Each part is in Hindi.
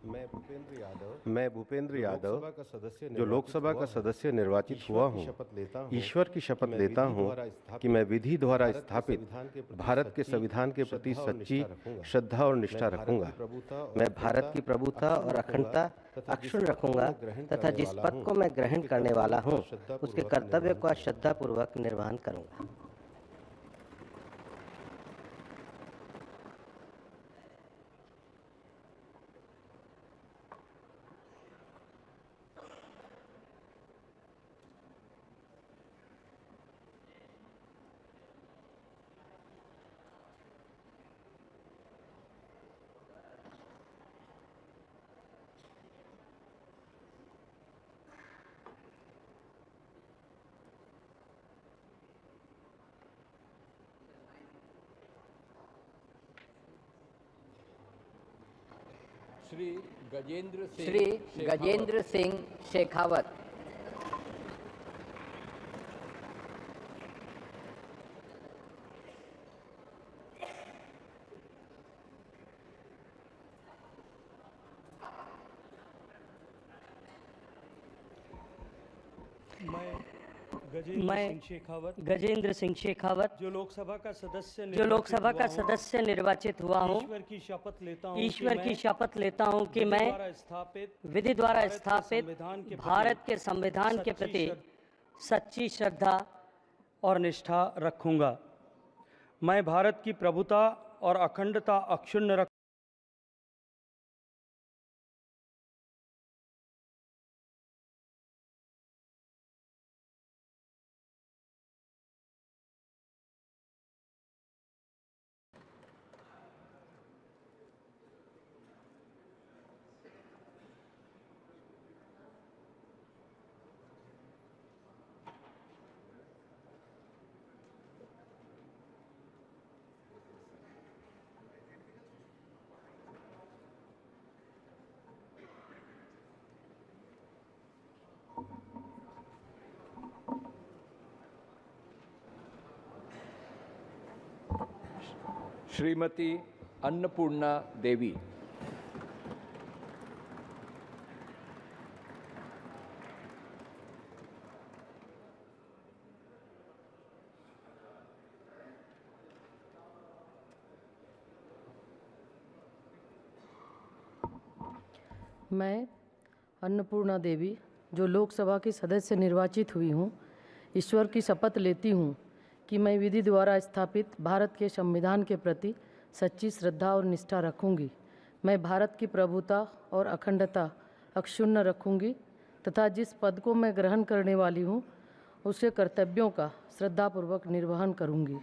मैं भूपेंद्र यादव जो लोकसभा का सदस्य निर्वाचित हुआ हूँ, ईश्वर की शपथ लेता हूँ कि मैं विधि द्वारा स्थापित भारत के संविधान के प्रति सच्ची श्रद्धा और निष्ठा रखूंगा। मैं भारत की प्रभुता और अखंडता अक्षुण्ण रखूंगा तथा जिस पद को मैं ग्रहण करने वाला हूँ उसके कर्तव्य का श्रद्धापूर्वक निर्वहन करूंगा। श्री गजेंद्र सिंह शेखावत। मैं गजेंद्र सिंह शेखावत जो लोकसभा का सदस्य निर्वाचित हुआ हूँ, ईश्वर की शपथ लेता हूँ कि मैं विधि द्वारा स्थापित भारत के संविधान के प्रति सच्ची श्रद्धा और निष्ठा रखूंगा। मैं भारत की प्रभुता और अखंडता अक्षुण्ण श्रीमती अन्नपूर्णा देवी। मैं अन्नपूर्णा देवी जो लोकसभा की सदस्य निर्वाचित हुई हूँ, ईश्वर की शपथ लेती हूँ कि मैं विधि द्वारा स्थापित भारत के संविधान के प्रति सच्ची श्रद्धा और निष्ठा रखूंगी। मैं भारत की प्रभुता और अखंडता अक्षुण्ण रखूंगी तथा जिस पद को मैं ग्रहण करने वाली हूँ उसके कर्तव्यों का श्रद्धापूर्वक निर्वहन करूंगी।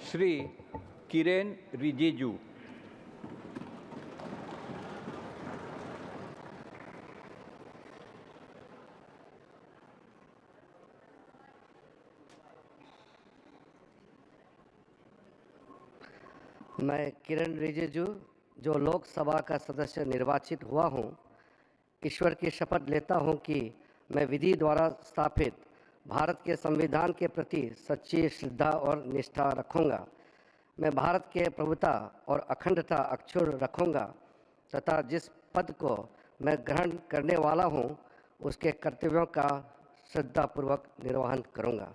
श्री किरेन रिजिजू। मैं किरण रिजिजू जो लोकसभा का सदस्य निर्वाचित हुआ हूँ, ईश्वर की शपथ लेता हूँ कि मैं विधि द्वारा स्थापित भारत के संविधान के प्रति सच्ची श्रद्धा और निष्ठा रखूंगा। मैं भारत के प्रभुता और अखंडता अक्षुण्ण रखूंगा तथा जिस पद को मैं ग्रहण करने वाला हूँ उसके कर्तव्यों का श्रद्धापूर्वक निर्वहन करूंगा।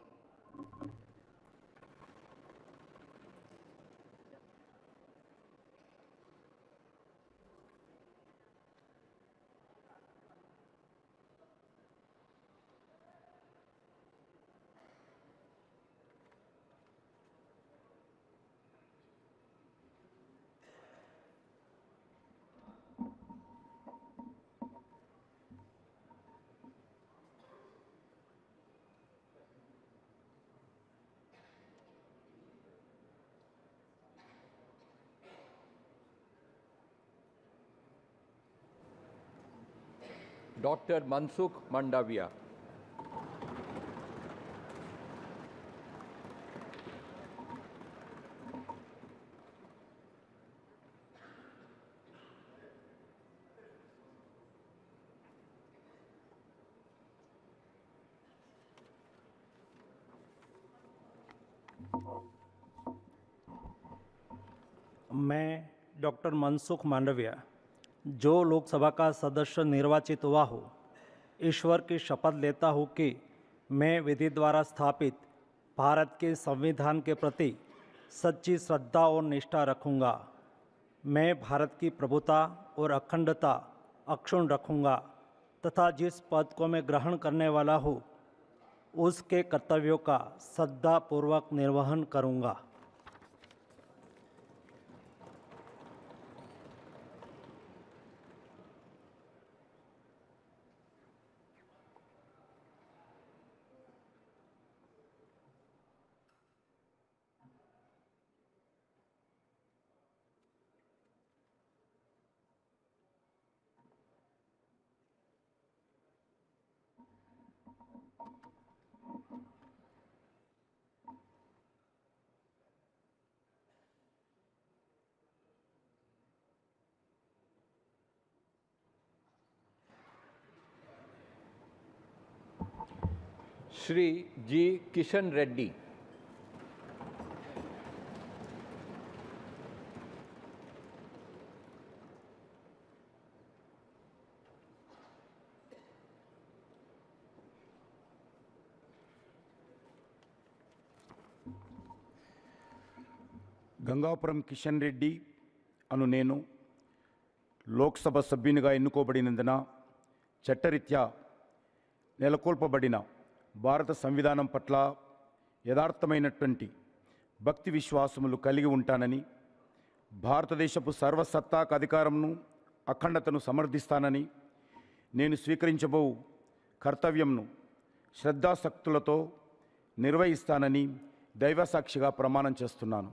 डॉक्टर मनसुख मंडाविया। मैं डॉक्टर मनसुख मांडविया जो लोकसभा का सदस्य निर्वाचित हुआ हूँ, ईश्वर की शपथ लेता हूँ कि मैं विधि द्वारा स्थापित भारत के संविधान के प्रति सच्ची श्रद्धा और निष्ठा रखूँगा। मैं भारत की प्रभुता और अखंडता अक्षुण्ण रखूँगा तथा जिस पद को मैं ग्रहण करने वाला हूँ उसके कर्तव्यों का श्रद्धापूर्वक निर्वहन करूँगा। श्री जी किशन रेड्डी। గంగాపురం కిషన్ రెడ్డి అను నేను లోక్సభ సభ్యునిగా ఎన్నుకోబడినందున చట్టరీత్యా నెలకొల్పబడిన భారత సంవిధానం పట్ల యథార్థమైనటువంటి భక్తి విశ్వాసములు కలిగి ఉంటానని, భారతదేశపు సర్వసత్తాక అధికారంను అఖండతను సమర్థిస్తానని, నేను స్వీకరించబో కర్తవ్యంను శ్రద్ధాశక్తులతో నిర్వహిస్తానని దైవసాక్షిగా ప్రమాణం చేస్తున్నాను.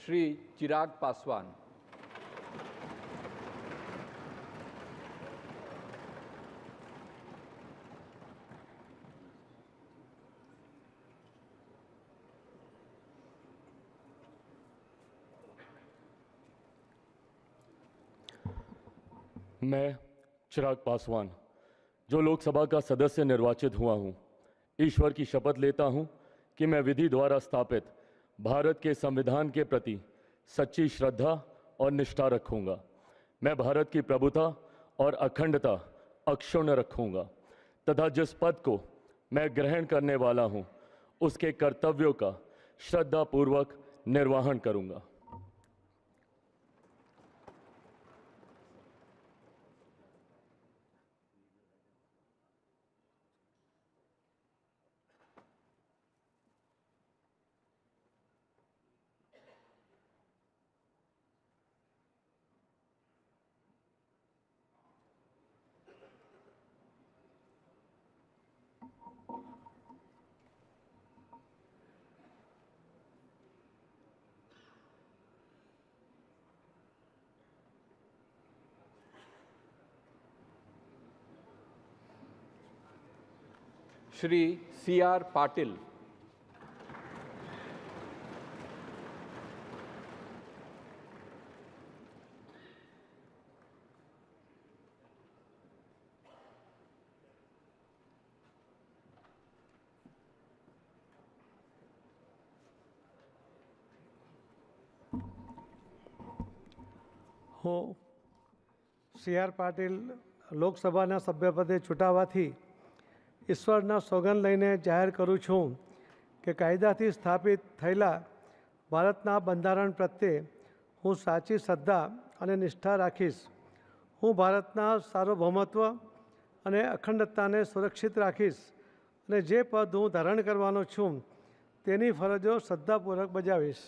श्री चिराग पासवान। मैं चिराग पासवान जो लोकसभा का सदस्य निर्वाचित हुआ हूं, ईश्वर की शपथ लेता हूं कि मैं विधि द्वारा स्थापित भारत के संविधान के प्रति सच्ची श्रद्धा और निष्ठा रखूंगा। मैं भारत की प्रभुता और अखंडता अक्षुण्ण रखूंगा तथा जिस पद को मैं ग्रहण करने वाला हूं उसके कर्तव्यों का श्रद्धापूर्वक निर्वहन करूंगा। Shri C R Patil. હું સી.આર. પાટીલ લોકસભાના સભ્યપદે ચૂંટાવાથી ઈશ્વરના સોગંદ લઈને જાહેર કરું છું કે કાયદાથી સ્થાપિત થયેલા ભારતના બંધારણ પ્રત્યે હું સાચી શ્રદ્ધા અને નિષ્ઠા રાખીશ. હું ભારતના સાર્વભૌમત્વ અને અખંડતાને સુરક્ષિત રાખીશ અને જે પદ હું ધારણ કરવાનો છું તેની ફરજો શ્રદ્ધાપૂર્વક બજાવીશ.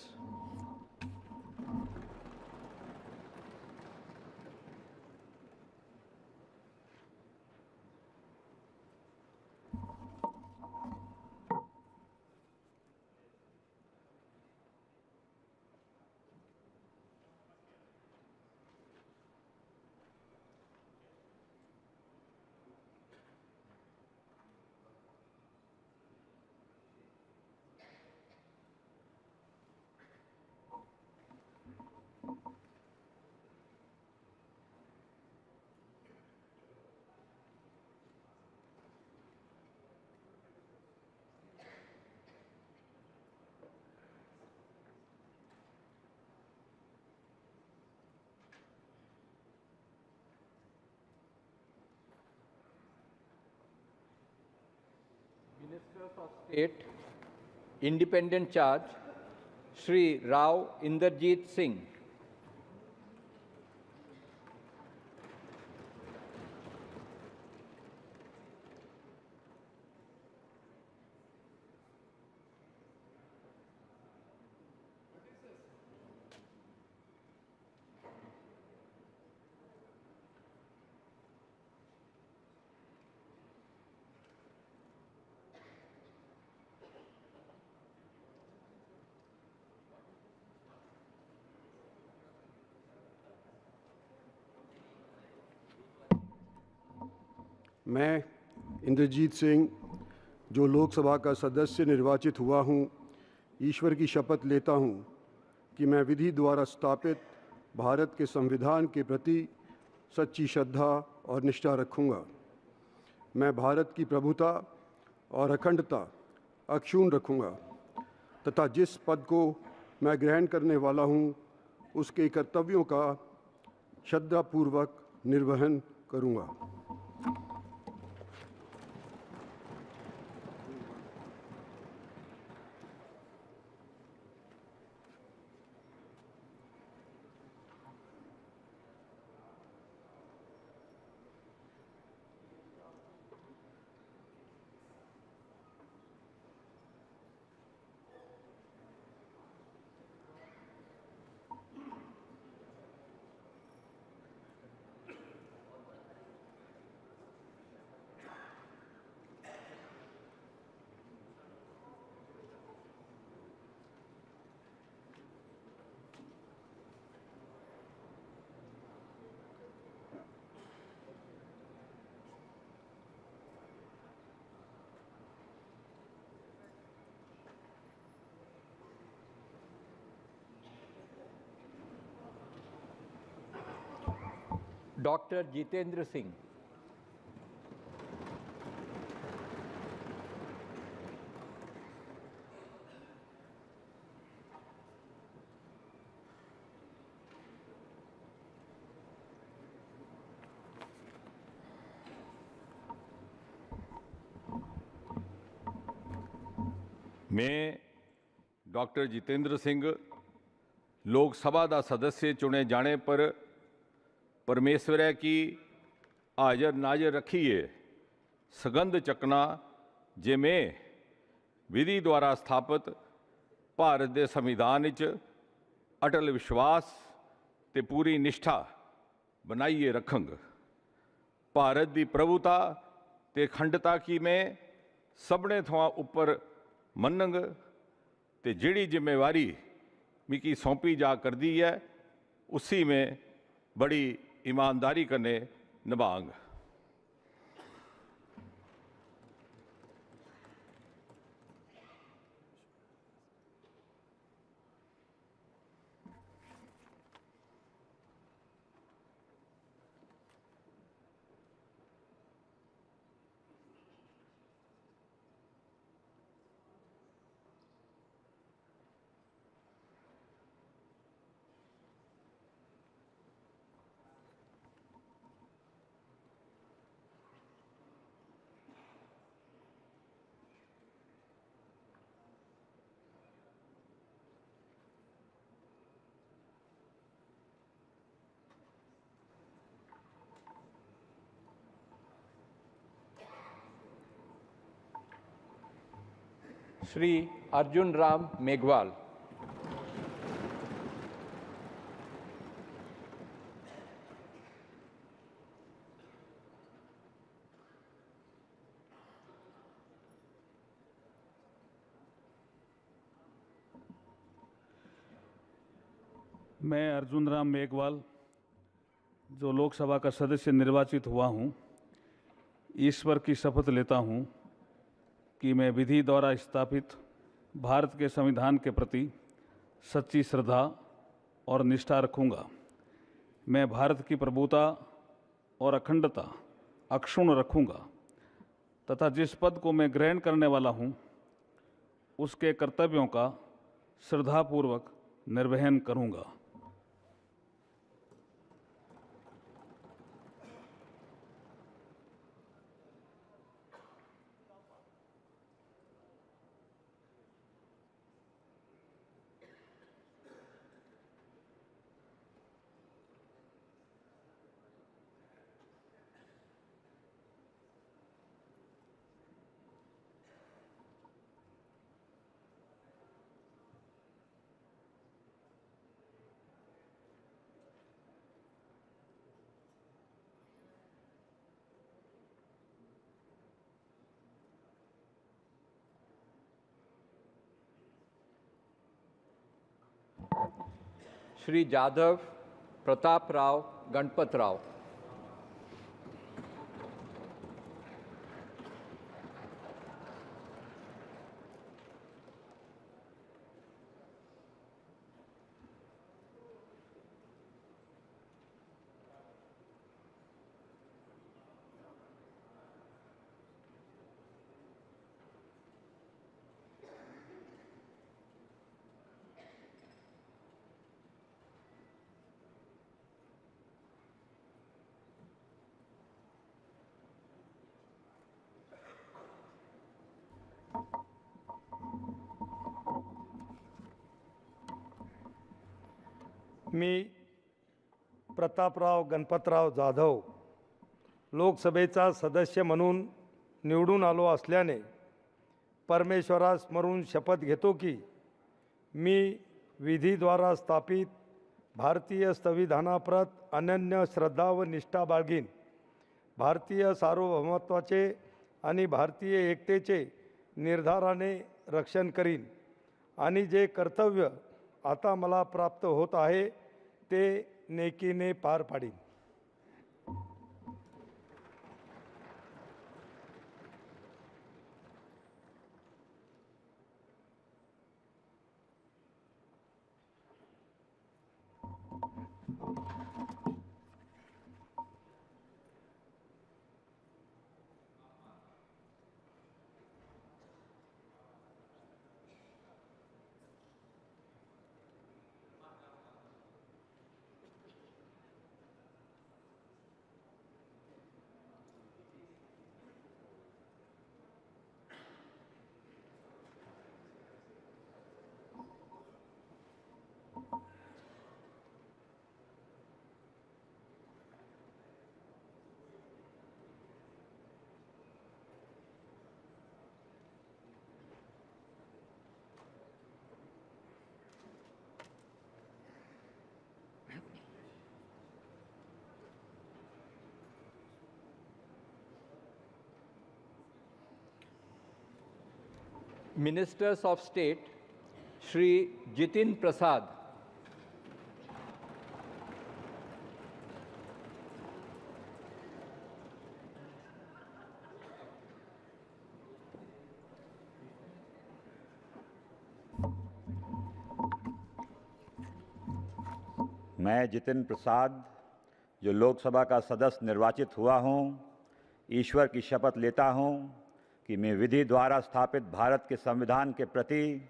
Minister of State, Independent Charge, Shri Rao Inderjeet Singh. मैं इंद्रजीत सिंह जो लोकसभा का सदस्य निर्वाचित हुआ हूँ, ईश्वर की शपथ लेता हूँ कि मैं विधि द्वारा स्थापित भारत के संविधान के प्रति सच्ची श्रद्धा और निष्ठा रखूँगा. मैं भारत की प्रभुता और अखंडता अक्षुण्ण रखूँगा तथा जिस पद को मैं ग्रहण करने वाला हूँ उसके कर्तव्यों का श्रद्धापूर्वक निर्वहन करूँगा. Dr. Jitendra Singh. मैं डॉक्टर जितेंद्र सिंह लोक सभा का सदस्य चुने जाने पर परमेश्वर की हाजर नाजर रखिए सगंध चकना जे मैं विधि द्वारा स्थापित भारत के संविधान च अटल विश्वास ते पूरी निष्ठा बनाइए रखंग। भारत की प्रभुता ते अखंडता की मैं सबने थोड़ा उपर मनंग ते जिहड़ी जिम्मेवारी मिकी सौंपी जा कर दी है उसी में बड़ी ईमानदारी करने निभांग। श्री अर्जुन राम मेघवाल। मैं अर्जुन राम मेघवाल, जो लोकसभा का सदस्य निर्वाचित हुआ हूँ, ईश्वर की शपथ लेता हूँ कि मैं विधि द्वारा स्थापित भारत के संविधान के प्रति सच्ची श्रद्धा और निष्ठा रखूँगा। मैं भारत की प्रभुता और अखंडता अक्षुण्ण रखूँगा तथा जिस पद को मैं ग्रहण करने वाला हूँ, उसके कर्तव्यों का श्रद्धापूर्वक निर्वहन करूँगा। श्री जाधव प्रताप राव गणपत राव। मी प्रतापराव गणपतराव जाधव लोकसभेचा सदस्य म्हणून निवडून आलो असल्याने परमेश्वरास स्मरून शपथ घेतो की मी विधीद्वारा स्थापित भारतीय संविधानाप्रत अनन्य श्रद्धा व निष्ठा बाळगीन, भारतीय सार्वभौमत्वाचे आणि भारतीय एकतेचे निर्धाराने रक्षण करीन आणि जे कर्तव्य आता मला प्राप्त होत आहे ते नेकीने पार पाडीन। Ministers of State Shri Jitin Prasad. मैं जितिन प्रसाद, जो लोकसभा का सदस्य निर्वाचित हुआ हूँ, ईश्वर की शपथ लेता हूँ कि मैं विधि द्वारा स्थापित भारत के संविधान के प्रति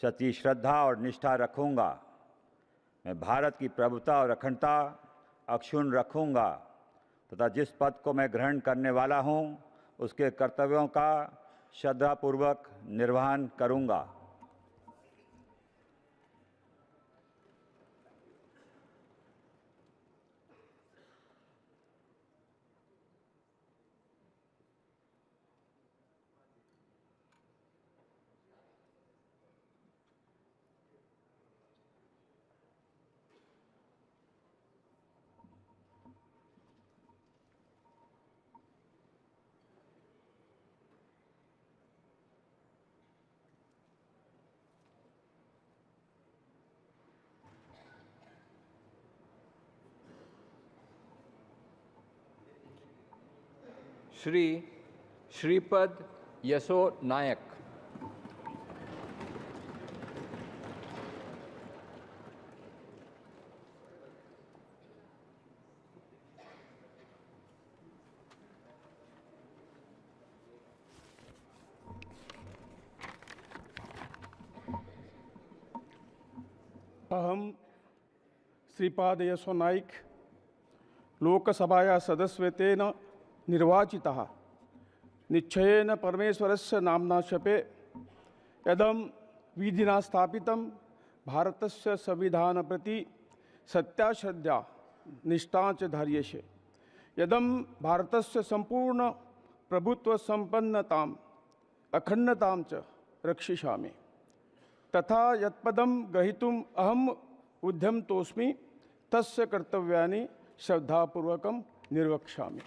सच्ची श्रद्धा और निष्ठा रखूँगा। मैं भारत की प्रभुता और अखंडता अक्षुण्ण रखूँगा तथा जिस पद को मैं ग्रहण करने वाला हूँ, उसके कर्तव्यों का श्रद्धापूर्वक निर्वहन करूँगा। श्री श्रीपद यसो नायक। अहम श्रीपाद यसो नाइक लोकसभाया सदस्यत्वेन निर्वाचितः निश्चयेन परमेश्वरस्य नाम्ना शपे यदं विधिना स्थापितं भारतस्य संविधान प्रति सत्याश्रद्धा निष्ठा च धार्यसे यदं भारतस्य संपूर्ण प्रभुत्व संपन्नताम् अखंडतां च रक्षिष्यामि तथा यत्पदं ग्रहीतुम् अहम् उद्यमतोऽस्मि तस्य कर्तव्यानि श्रद्धापूर्वकं निर्वक्ष्यामि।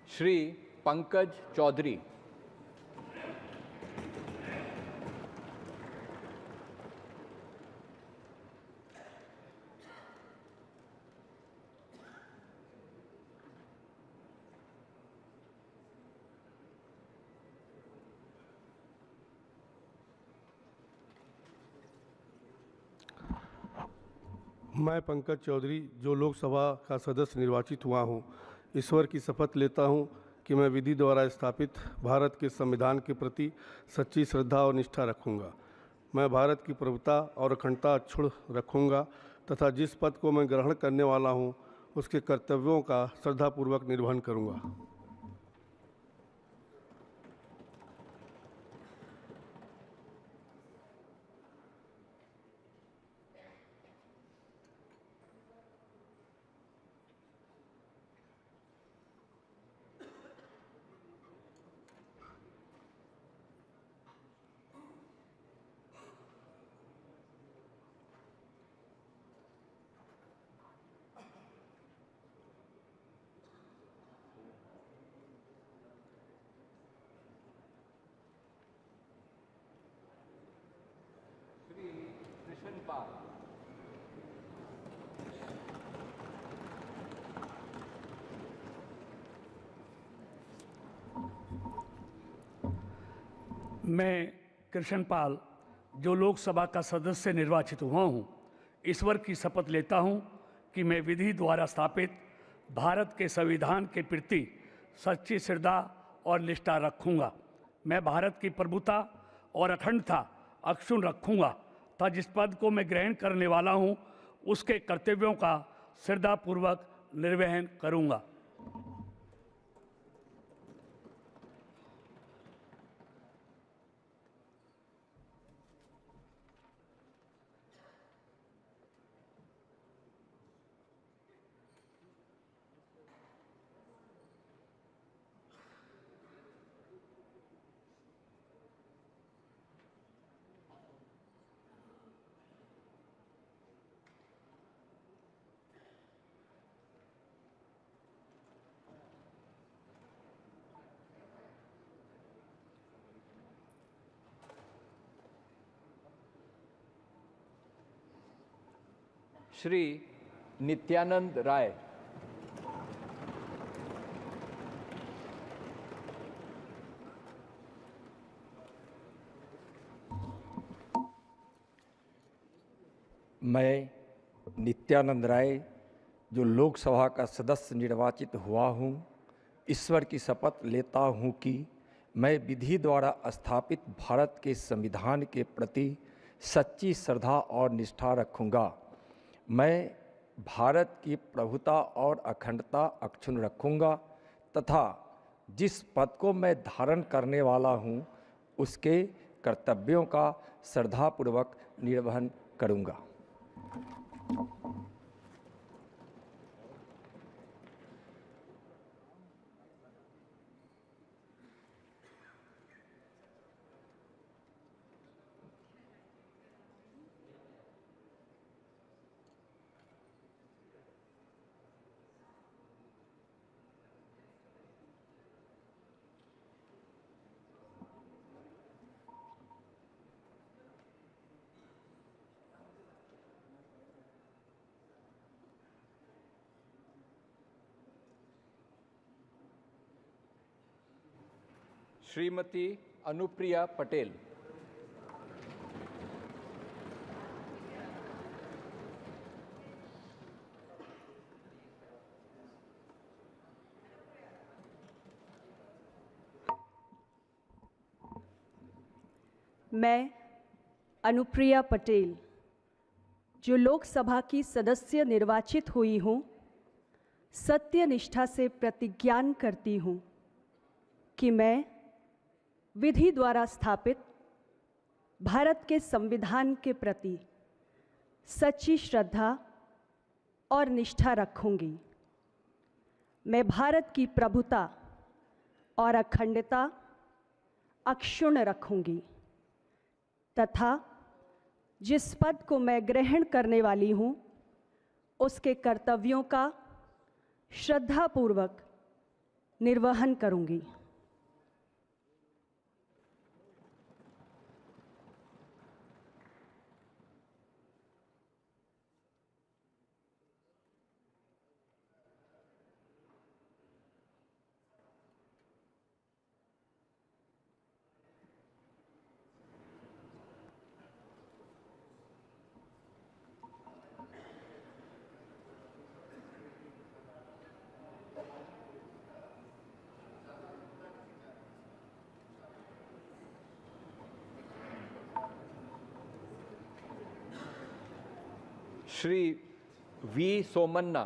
श्री पंकज चौधरी। मैं पंकज चौधरी जो लोकसभा का सदस्य निर्वाचित हुआ हूँ, ईश्वर की शपथ लेता हूँ कि मैं विधि द्वारा स्थापित भारत के संविधान के प्रति सच्ची श्रद्धा और निष्ठा रखूँगा। मैं भारत की प्रभुता और अखंडता अक्षुण्ण रखूँगा तथा जिस पद को मैं ग्रहण करने वाला हूँ उसके कर्तव्यों का श्रद्धापूर्वक निर्वहन करूँगा। मैं कृष्ण पाल जो लोकसभा का सदस्य निर्वाचित हुआ हूँ, ईश्वर की शपथ लेता हूँ कि मैं विधि द्वारा स्थापित भारत के संविधान के प्रति सच्ची श्रद्धा और निष्ठा रखूँगा। मैं भारत की प्रभुता और अखंडता अक्षुण्ण रखूँगा तथा जिस पद को मैं ग्रहण करने वाला हूँ उसके कर्तव्यों का श्रद्धापूर्वक निर्वहन करूँगा। श्री नित्यानंद राय। मैं नित्यानंद राय जो लोकसभा का सदस्य निर्वाचित हुआ हूँ, ईश्वर की शपथ लेता हूँ कि मैं विधि द्वारा स्थापित भारत के संविधान के प्रति सच्ची श्रद्धा और निष्ठा रखूँगा। मैं भारत की प्रभुता और अखंडता अक्षुण्ण रखूँगा तथा जिस पद को मैं धारण करने वाला हूँ उसके कर्तव्यों का श्रद्धापूर्वक निर्वहन करूँगा। श्रीमती अनुप्रिया पटेल। मैं अनुप्रिया पटेल, जो लोकसभा की सदस्य निर्वाचित हुई हूँ, सत्य निष्ठा से प्रतिज्ञान करती हूँ कि मैं विधि द्वारा स्थापित भारत के संविधान के प्रति सच्ची श्रद्धा और निष्ठा रखूंगी। मैं भारत की प्रभुता और अखंडता अक्षुण्ण रखूंगी तथा जिस पद को मैं ग्रहण करने वाली हूँ उसके कर्तव्यों का श्रद्धापूर्वक निर्वहन करूंगी। श्री वी सोमन्ना।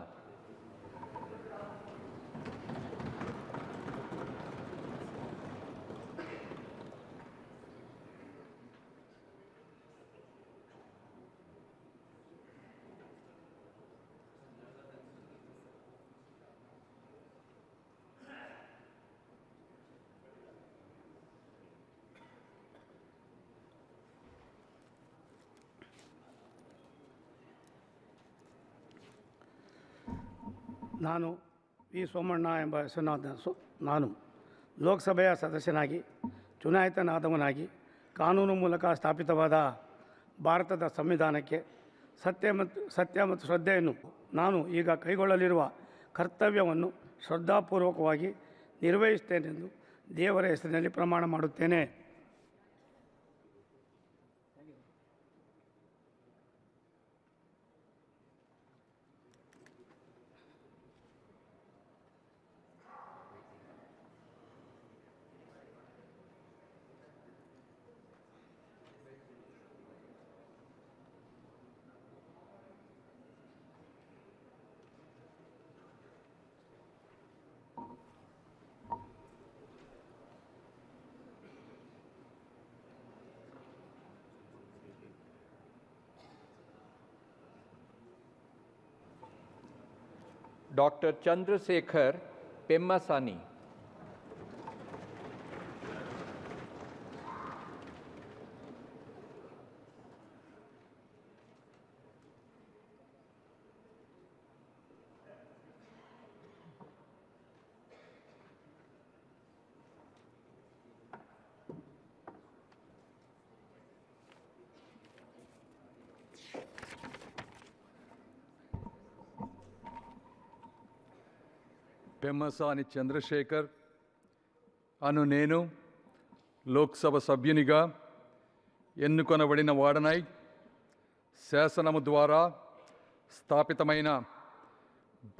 ನಾನು ವಿ ಸೋಮಣ್ಣ ಎಂಬ ಹೆಸರಿನ ನಾನು ಲೋಕಸಭೆಯ ಸದಸ್ಯನಾಗಿ ಚುನಾಯಿತನಾದವನಾಗಿ ಕಾನೂನು ಮೂಲಕ ಸ್ಥಾಪಿತವಾದ ಭಾರತದ ಸಂವಿಧಾನಕ್ಕೆ ಸತ್ಯ ಮತ್ತು ಶ್ರದ್ಧೆಯನ್ನು ನಾನು ಈಗ ಕೈಗೊಳ್ಳಲಿರುವ ಕರ್ತವ್ಯವನ್ನು ಶ್ರದ್ಧಾಪೂರ್ವಕವಾಗಿ ನಿರ್ವಹಿಸುತ್ತೇನೆಂದು ದೇವರ ಹೆಸರಿನಲ್ಲಿ ಪ್ರಮಾಣ ಮಾಡುತ್ತೇನೆ। डॉक्टर चंद्रशेखर पेम्मासानी। పెమ్మసాని చంద్రశేఖర్ అను నేను లోక్సభ సభ్యునిగా ఎన్నుకొనబడిన వాడనై శాసనము ద్వారా స్థాపితమైన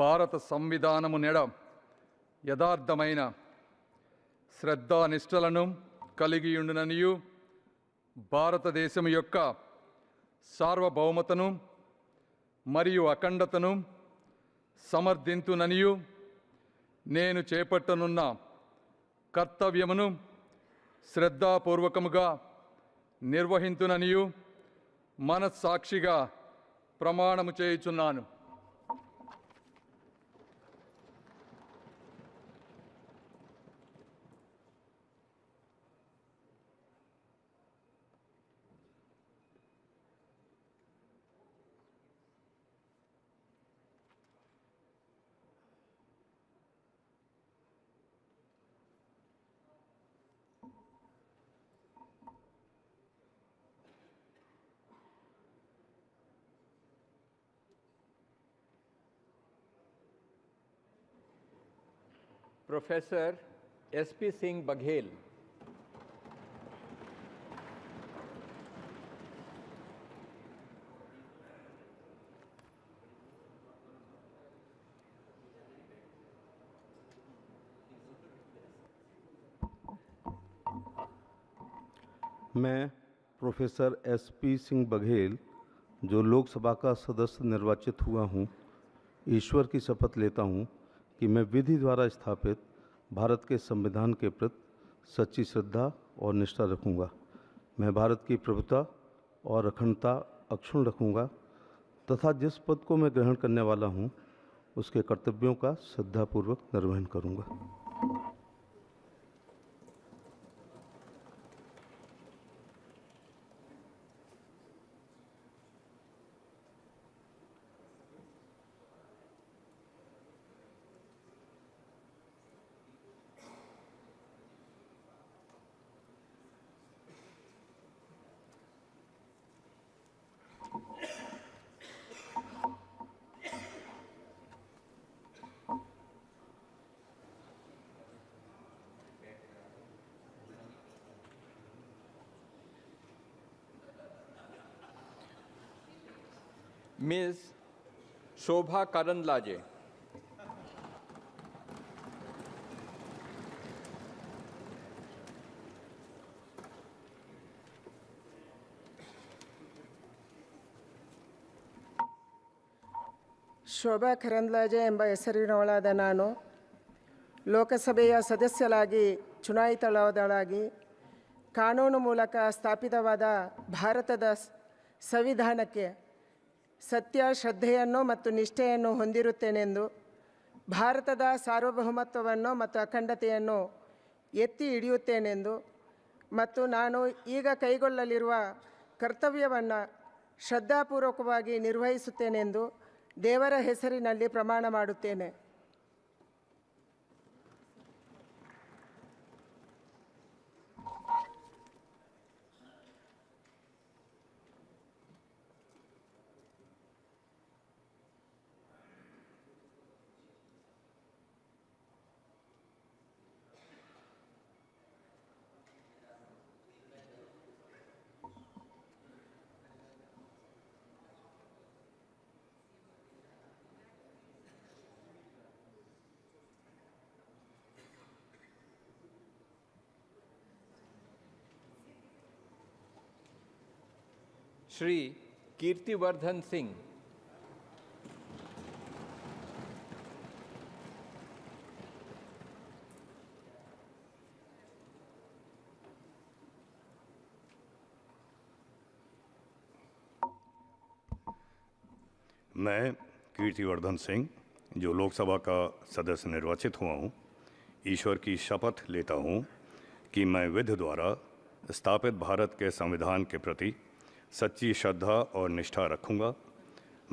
భారత సంవిధానము నెడ యథార్థమైన శ్రద్ధానిష్టలను కలిగియుండుననియు భారతదేశం యొక్క సార్వభౌమతను మరియు అఖండతను సమర్థింతుననియు నేను చేపట్టనున్న కర్తవ్యమును శ్రద్ధాపూర్వకముగా నిర్వహింతుననియు మనస్సాక్షిగా ప్రమాణము చేయుచున్నాను। Professor SP Singh Baghel. मैं प्रोफेसर SP सिंह बघेल, जो लोकसभा का सदस्य निर्वाचित हुआ हूँ, ईश्वर की शपथ लेता हूँ कि मैं विधि द्वारा स्थापित भारत के संविधान के प्रति सच्ची श्रद्धा और निष्ठा रखूँगा। मैं भारत की प्रभुता और अखंडता अक्षुण्ण रखूँगा तथा जिस पद को मैं ग्रहण करने वाला हूँ उसके कर्तव्यों का श्रद्धापूर्वक निर्वहन करूँगा। Ms. Shobha Karandlaje. Shobha Karandlaje ಎಂಬ ಹೆಸರಿನವಳಾದ ನಾನು ಲೋಕಸಭೆಯ ಸದಸ್ಯರಾಗಿ ಚುನಾಯಿತಳಾದಳಾಗಿ ಕಾನೂನು ಮೂಲಕ ಸ್ಥಾಪಿತವಾದ ಭಾರತದ ಸಂವಿಧಾನಕ್ಕೆ ಸತ್ಯ ಶ್ರದ್ಧೆಯನ್ನು ಮತ್ತು ನಿಷ್ಠೆಯನ್ನು ಹೊಂದಿರುತ್ತೇನೆಂದು ಭಾರತದ ಸಾರ್ವಭೌಮತ್ವವನ್ನು ಮತ್ತು ಅಖಂಡತೆಯನ್ನು ಎತ್ತಿ ಹಿಡಿಯುತ್ತೇನೆಂದು ಮತ್ತು ನಾನು ಈಗ ಕೈಗೊಳ್ಳಲಿರುವ ಕರ್ತವ್ಯವನ್ನು ಶ್ರದ್ಧಾಪೂರ್ವಕವಾಗಿ ನಿರ್ವಹಿಸುತ್ತೇನೆಂದು ದೇವರ ಹೆಸರಿನಲ್ಲಿ ಪ್ರಮಾಣ ಮಾಡುತ್ತೇನೆ. श्री कीर्तिवर्धन सिंह. मैं कीर्तिवर्धन सिंह, जो लोकसभा का सदस्य निर्वाचित हुआ हूँ, ईश्वर की शपथ लेता हूँ कि मैं विधि द्वारा स्थापित भारत के संविधान के प्रति सच्ची श्रद्धा और निष्ठा रखूँगा।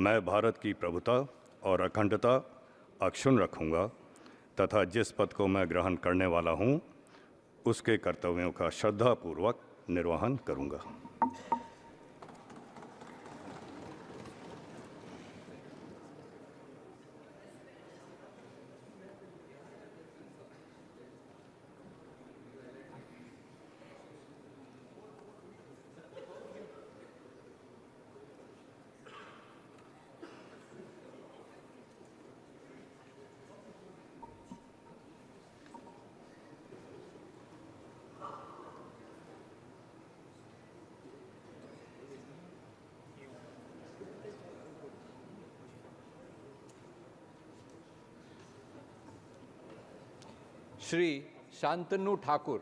मैं भारत की प्रभुता और अखंडता अक्षुण्ण रखूँगा तथा जिस पद को मैं ग्रहण करने वाला हूँ उसके कर्तव्यों का श्रद्धापूर्वक निर्वहन करूँगा। श्री शांतनु ठाकुर.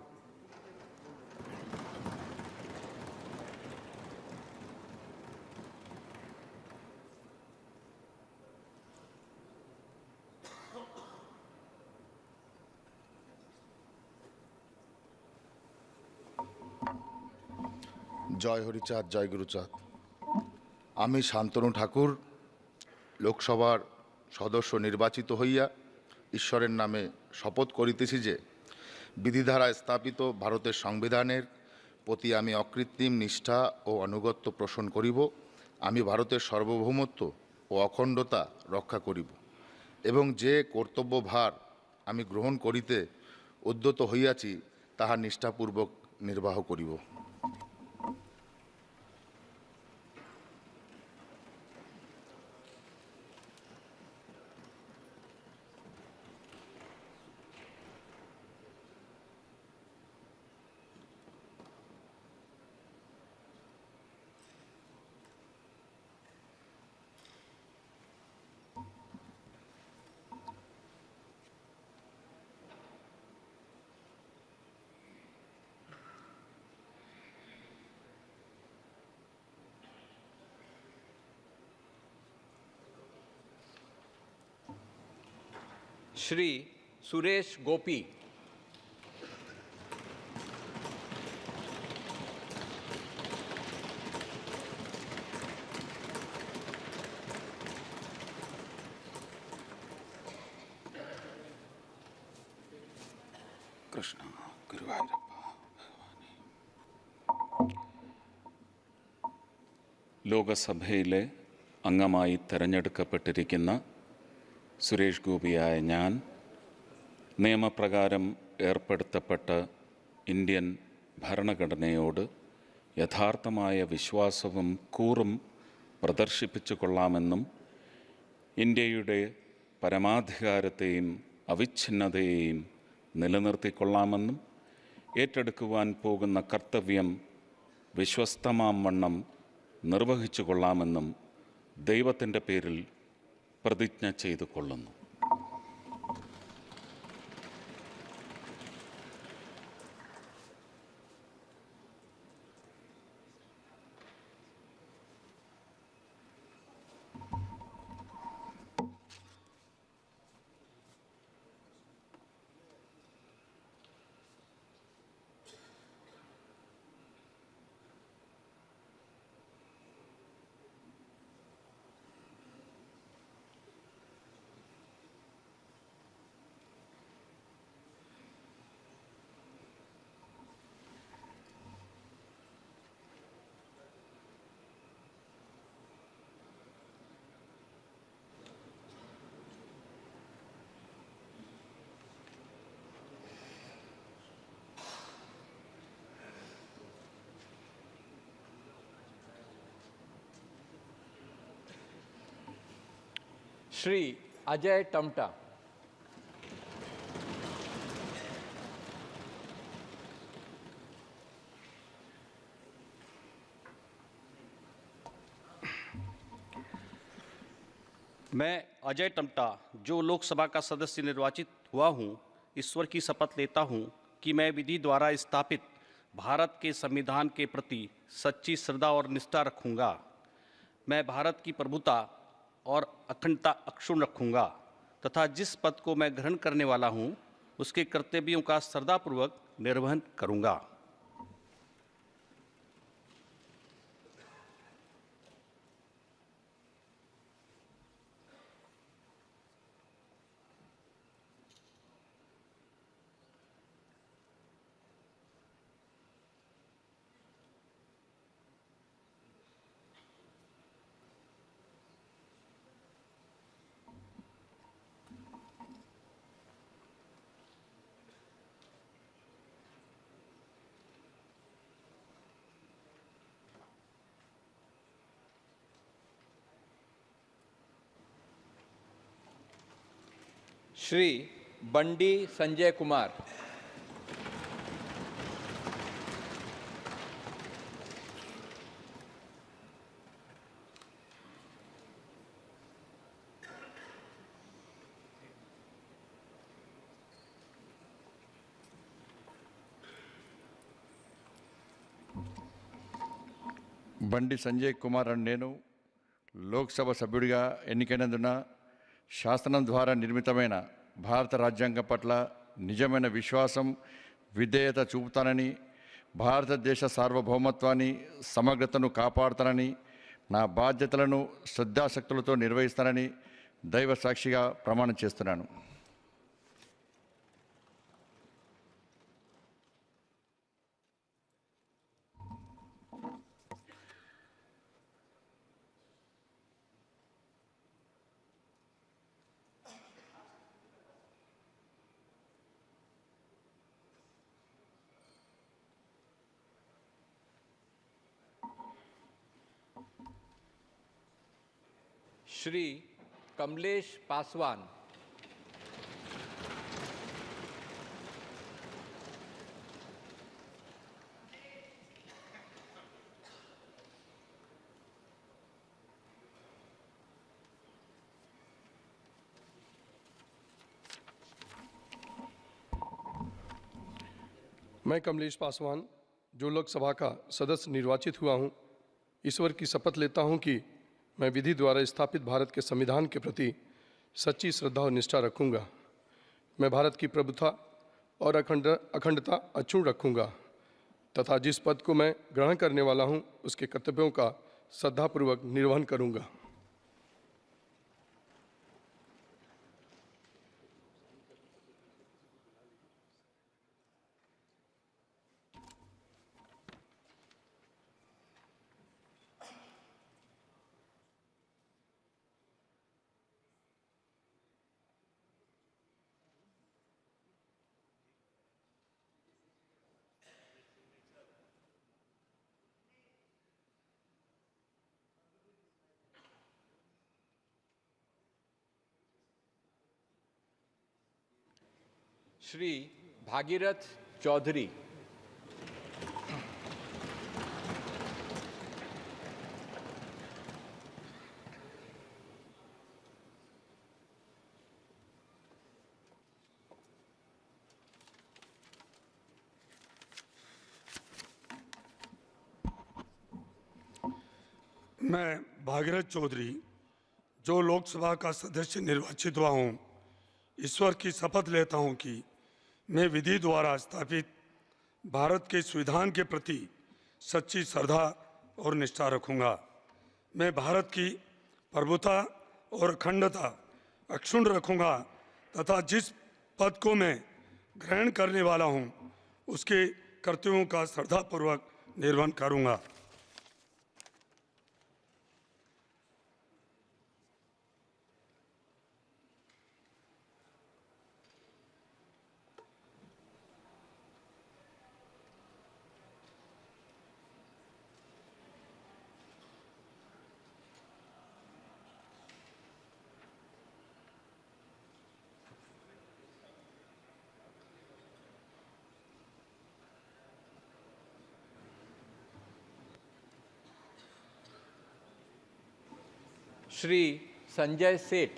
জয় হরিচাঁদ, জয় গুরুচাঁদ। আমি শান্তনু ঠাকুর লোকসভার সদস্য নির্বাচিত হইয়া ঈশ্বরের নামে শপথ করিতেছি যে বিধি দ্বারা স্থাপিত ভারতের সংবিধানের প্রতি আমি অকৃত্রিম নিষ্ঠা ও আনুগত্য পোষণ করিব। আমি ভারতের সার্বভৌমত্ব ও অখণ্ডতা রক্ষা করিব এবং যে কর্তব্যভার আমি গ্রহণ করিতে উদ্যত হইয়াছি তাহা নিষ্ঠাপূর্বক নির্বাহ করিব। श्री सुरेश गोपी। കൃഷ്ണ ഗുരുവായൂരപ്പ. ലോകസഭയിലെ അംഗമായി തെരഞ്ഞെടുക്കപ്പെട്ടിരിക്കുന്ന സുരേഷ് ഗോപിയായ ഞാൻ നിയമപ്രകാരം ഏർപ്പെടുത്തപ്പെട്ട ഇന്ത്യൻ ഭരണഘടനയോട് യഥാർത്ഥമായ വിശ്വാസവും കൂറും പ്രദർശിപ്പിച്ചു കൊള്ളാമെന്നും ഇന്ത്യയുടെ പരമാധികാരത്തെയും അവിഛിന്നതയെയും നിലനിർത്തിക്കൊള്ളാമെന്നും ഏറ്റെടുക്കുവാൻ പോകുന്ന കർത്തവ്യം വിശ്വസ്തമാം വണ്ണം നിർവഹിച്ചു കൊള്ളാമെന്നും ദൈവത്തിൻ്റെ പേരിൽ പ്രതിജ്ഞ ചെയ്തു കൊള്ളുന്നു. श्री अजय टमटा। मैं अजय टमटा जो लोकसभा का सदस्य निर्वाचित हुआ हूँ, ईश्वर की शपथ लेता हूँ कि मैं विधि द्वारा स्थापित भारत के संविधान के प्रति सच्ची श्रद्धा और निष्ठा रखूँगा। मैं भारत की प्रभुता और अखंडता अक्षुण्ण रखूँगा तथा जिस पद को मैं ग्रहण करने वाला हूँ उसके कर्तव्यों का श्रद्धापूर्वक निर्वहन करूँगा। श्री बंडी संजय कुमार। బండి సంజయ్ కుమార్ అని నేను లోక్సభ సభ్యుడిగా ఎన్నికైనందున శాసనం ద్వారా నిర్మితమైన భారత రాజ్యాంగం పట్ల నిజమైన విశ్వాసం విధేయత చూపుతానని, భారతదేశ సార్వభౌమత్వాన్ని సమగ్రతను కాపాడుతానని, నా బాధ్యతలను శ్రద్ధాశక్తులతో నిర్వహిస్తానని దైవ సాక్షిగా ప్రమాణం చేస్తున్నాను. श्री कमलेश पासवान। मैं कमलेश पासवान जो लोकसभा का सदस्य निर्वाचित हुआ हूँ, ईश्वर की शपथ लेता हूँ कि मैं विधि द्वारा स्थापित भारत के संविधान के प्रति सच्ची श्रद्धा और निष्ठा रखूँगा। मैं भारत की प्रभुता और अखंडता अक्षुण्ण रखूँगा तथा जिस पद को मैं ग्रहण करने वाला हूँ उसके कर्तव्यों का श्रद्धापूर्वक निर्वहन करूँगा। श्री भागीरथ चौधरी। मैं भागीरथ चौधरी जो लोकसभा का सदस्य निर्वाचित हुआ हूँ, ईश्वर की शपथ लेता हूँ कि मैं विधि द्वारा स्थापित भारत के संविधान के प्रति सच्ची श्रद्धा और निष्ठा रखूँगा। मैं भारत की प्रभुता और अखंडता अक्षुण्ण रखूँगा तथा जिस पद को मैं ग्रहण करने वाला हूँ उसके कर्तव्यों का श्रद्धापूर्वक निर्वहन करूँगा। श्री संजय सेठ।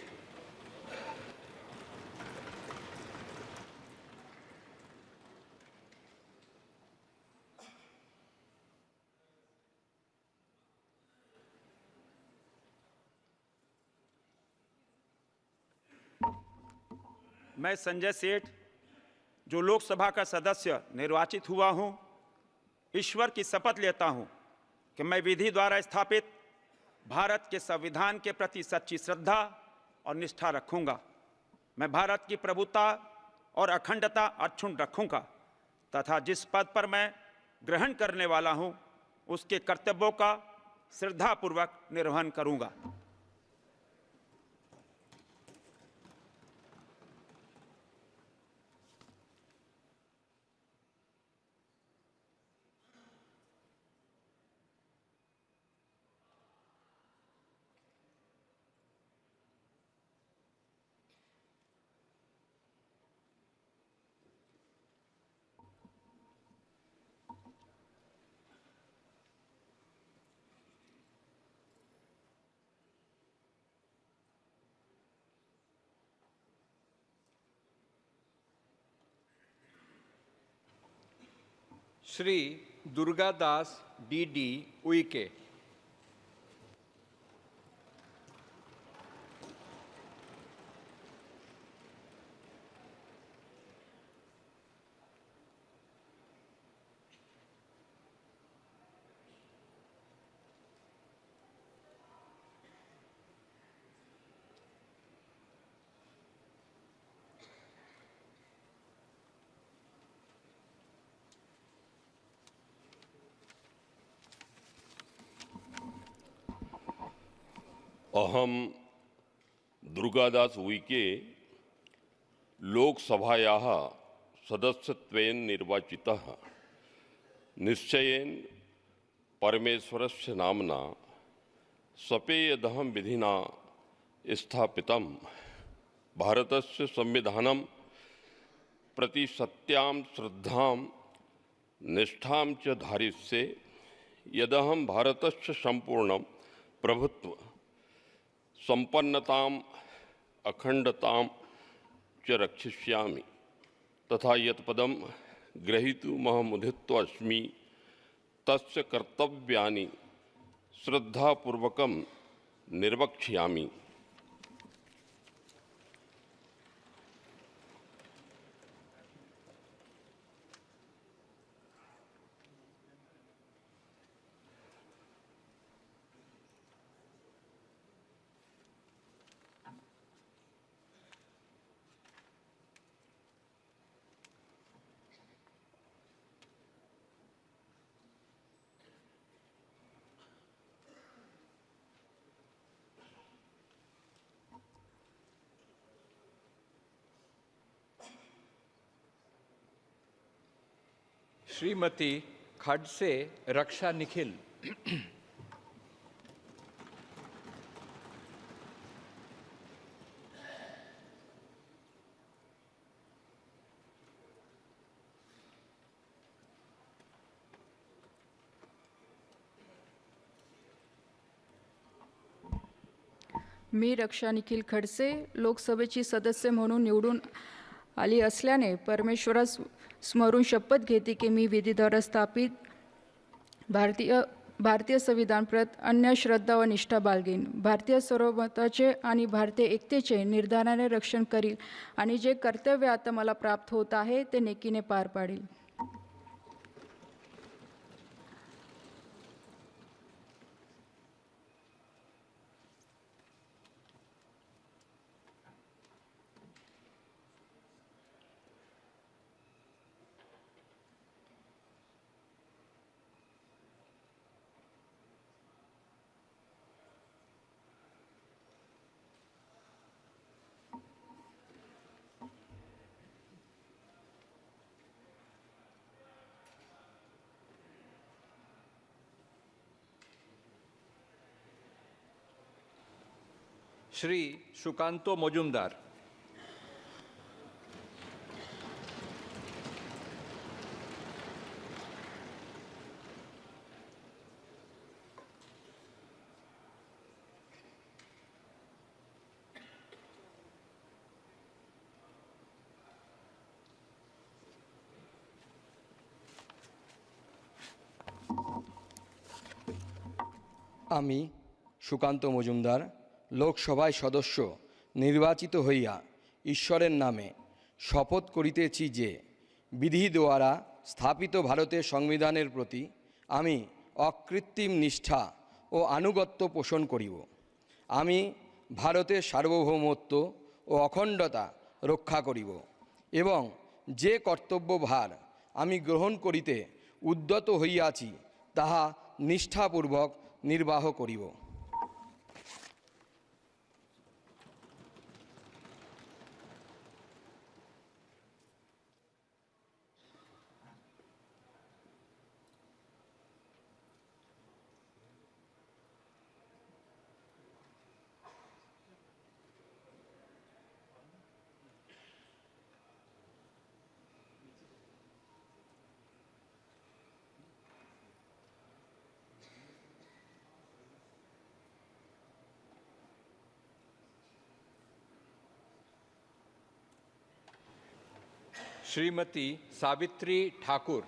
मैं संजय सेठ जो लोकसभा का सदस्य निर्वाचित हुआ हूं, ईश्वर की शपथ लेता हूं कि मैं विधि द्वारा स्थापित भारत के संविधान के प्रति सच्ची श्रद्धा और निष्ठा रखूंगा। मैं भारत की प्रभुता और अखंडता अक्षुण्ण रखूंगा तथा जिस पद पर मैं ग्रहण करने वाला हूं उसके कर्तव्यों का श्रद्धापूर्वक निर्वहन करूंगा। श्री दुर्गादास डी उइके। अहम दुर्गादास उइके लोकसभायाः सदस्यत्वेन निर्वाचितः निश्चयेन परमेश्वरस्य नाम्ना सपेयदहं विधिना स्थापितं भारतस्य संविधानं प्रति सत्यां श्रद्धां निष्ठां च धारिष्ये यदहं भारतस्य संपूर्णं प्रभुत्व संपन्नताम् अखंडतां च रक्षिष्यामि तथा यत्पदं ग्रहीतुमहमुदितोऽस्मि तस्य कर्तव्यानि श्रद्धापूर्वकं निर्वक्ष्यामि। श्रीमती खडसे रक्षा निखिल। मी रक्षा निखिल खडसे लोकसभेची सदस्य म्हणून निवडून आली असल्याने परमेश्वरास स्मरून शपथ घेते की मी विधीद्वारा स्थापित भारतीय संविधान प्रत अन्य श्रद्धा व निष्ठा बाळगेन, भारतीय सार्वभौमत्वाचे आणि भारतीय एकतेचे निर्धाराने रक्षण करील आणि जे कर्तव्य आता मला प्राप्त होत आहे ते नेकीने पार पाडेल. श्री सुकांतो मजुमदार। আমি সুকান্ত মজুমদার লোকসভায় সদস্য নির্বাচিত হইয়া ঈশ্বরের নামে শপথ করিতেছি যে বিধি দ্বারা স্থাপিত ভারতের সংবিধানের প্রতি আমি অকৃত্রিম নিষ্ঠা ও আনুগত্য পোষণ করিব। আমি ভারতের সার্বভৌমত্ব ও অখণ্ডতা রক্ষা করিব এবং যে কর্তব্যভার আমি গ্রহণ করিতে উদ্যত হইয়াছি তাহা নিষ্ঠাপূর্বক নির্বাহ করিব। श्रीमती सावित्री ठाकुर।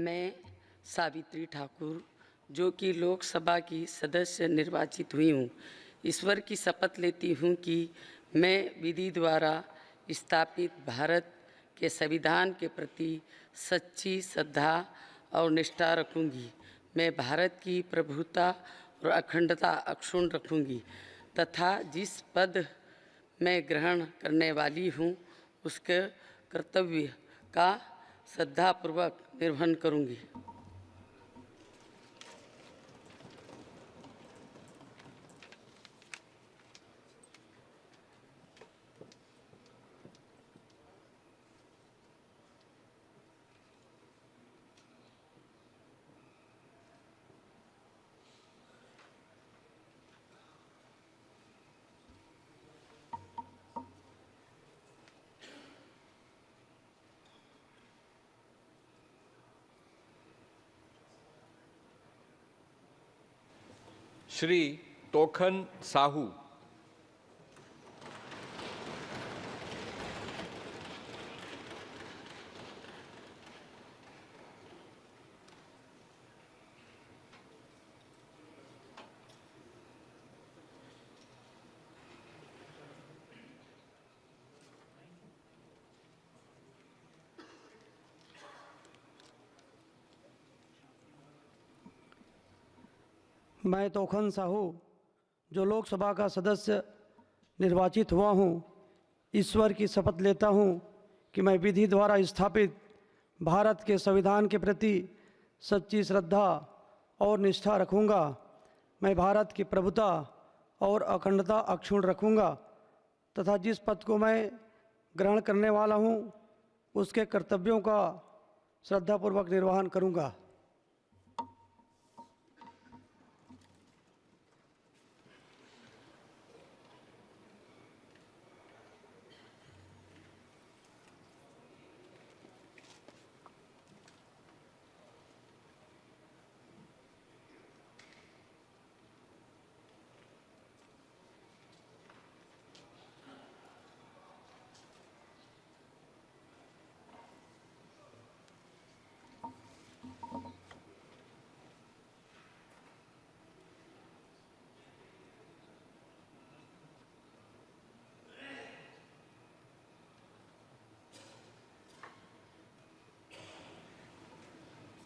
मैं सावित्री ठाकुर जो कि लोकसभा की सदस्य निर्वाचित हुई हूँ, ईश्वर की शपथ लेती हूँ कि मैं विधि द्वारा स्थापित भारत के संविधान के प्रति सच्ची श्रद्धा और निष्ठा रखूँगी। मैं भारत की प्रभुता और अखंडता अक्षुण्ण रखूँगी तथा जिस पद मैं ग्रहण करने वाली हूँ उसके कर्तव्य का श्रद्धापूर्वक निर्वहन करूँगी। श्री तोखन साहू। मैं तोखन साहू जो लोकसभा का सदस्य निर्वाचित हुआ हूँ, ईश्वर की शपथ लेता हूँ कि मैं विधि द्वारा स्थापित भारत के संविधान के प्रति सच्ची श्रद्धा और निष्ठा रखूँगा। मैं भारत की प्रभुता और अखंडता अक्षुण्ण रखूँगा तथा जिस पद को मैं ग्रहण करने वाला हूँ उसके कर्तव्यों का श्रद्धापूर्वक निर्वहन करूँगा।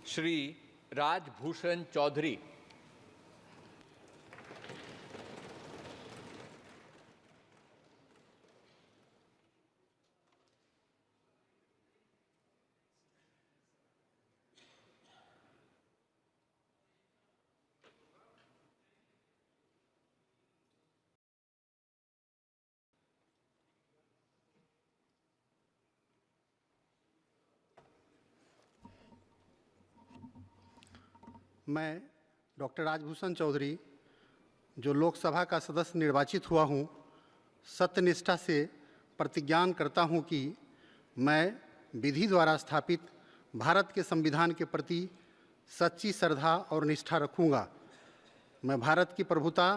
श्री राजभूषण चौधरी। मैं डॉक्टर राजभूषण चौधरी जो लोकसभा का सदस्य निर्वाचित हुआ हूँ, सत्यनिष्ठा से प्रतिज्ञान करता हूँ कि मैं विधि द्वारा स्थापित भारत के संविधान के प्रति सच्ची श्रद्धा और निष्ठा रखूँगा। मैं भारत की प्रभुता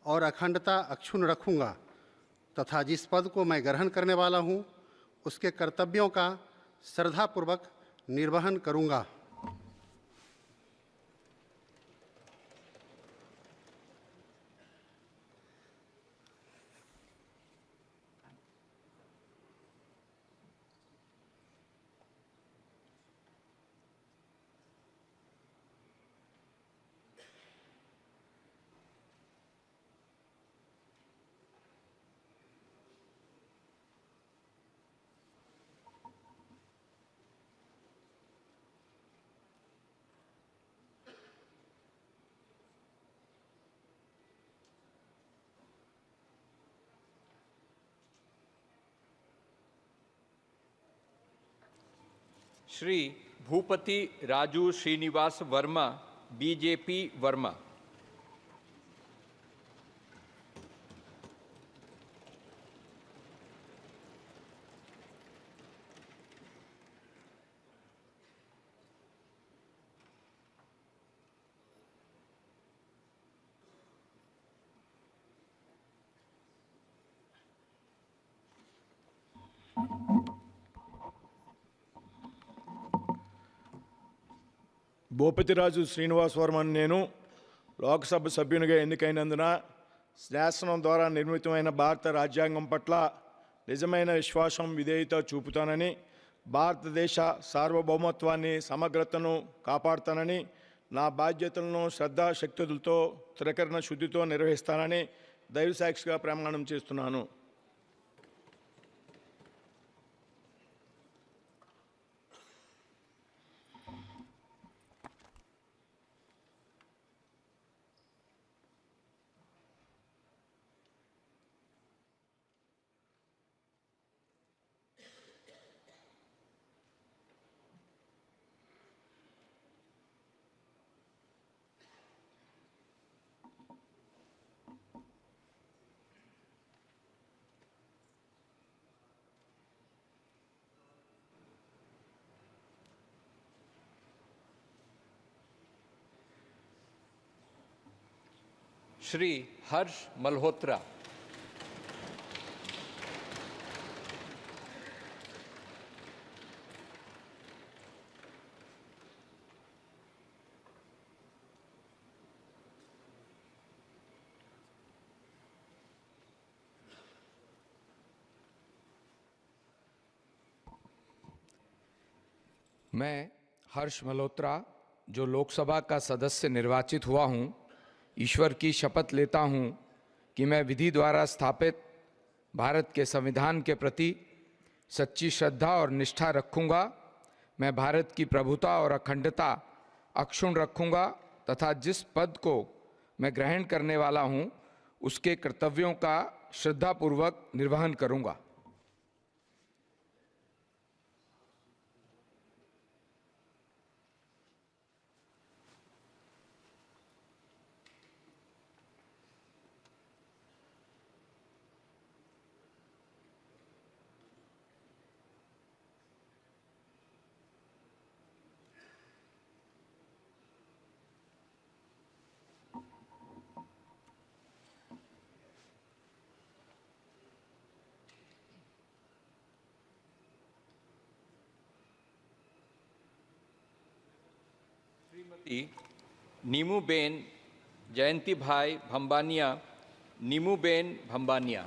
और अखंडता अक्षुण्ण रखूँगा तथा जिस पद को मैं ग्रहण करने वाला हूँ उसके कर्तव्यों का श्रद्धापूर्वक निर्वहन करूँगा। श्री भूपति राजू श्रीनिवास वर्मा, बीजेपी वर्मा। భూపతిరాజు శ్రీనివాస్ వర్మన్ నేను లోక్సభ సభ్యునిగా ఎన్నికైనందున శాసనం ద్వారా నిర్మితమైన భారత రాజ్యాంగం పట్ల నిజమైన విశ్వాసం విధేయత చూపుతానని, భారతదేశ సార్వభౌమత్వాన్ని సమగ్రతను కాపాడుతానని, నా బాధ్యతలను శ్రద్ధాశక్తులతో త్రికరణ శుద్ధితో నిర్వహిస్తానని దైవసాక్షిగా ప్రమాణం చేస్తున్నాను. श्री हर्ष मल्होत्रा। मैं हर्ष मल्होत्रा जो लोकसभा का सदस्य निर्वाचित हुआ हूँ, ईश्वर की शपथ लेता हूँ कि मैं विधि द्वारा स्थापित भारत के संविधान के प्रति सच्ची श्रद्धा और निष्ठा रखूँगा। मैं भारत की प्रभुता और अखंडता अक्षुण्ण रखूँगा तथा जिस पद को मैं ग्रहण करने वाला हूँ उसके कर्तव्यों का श्रद्धापूर्वक निर्वहन करूँगा। श्रीमती नीमूबेन जयंतीभाई भंबानिया, नीमूबेन भंबानिया।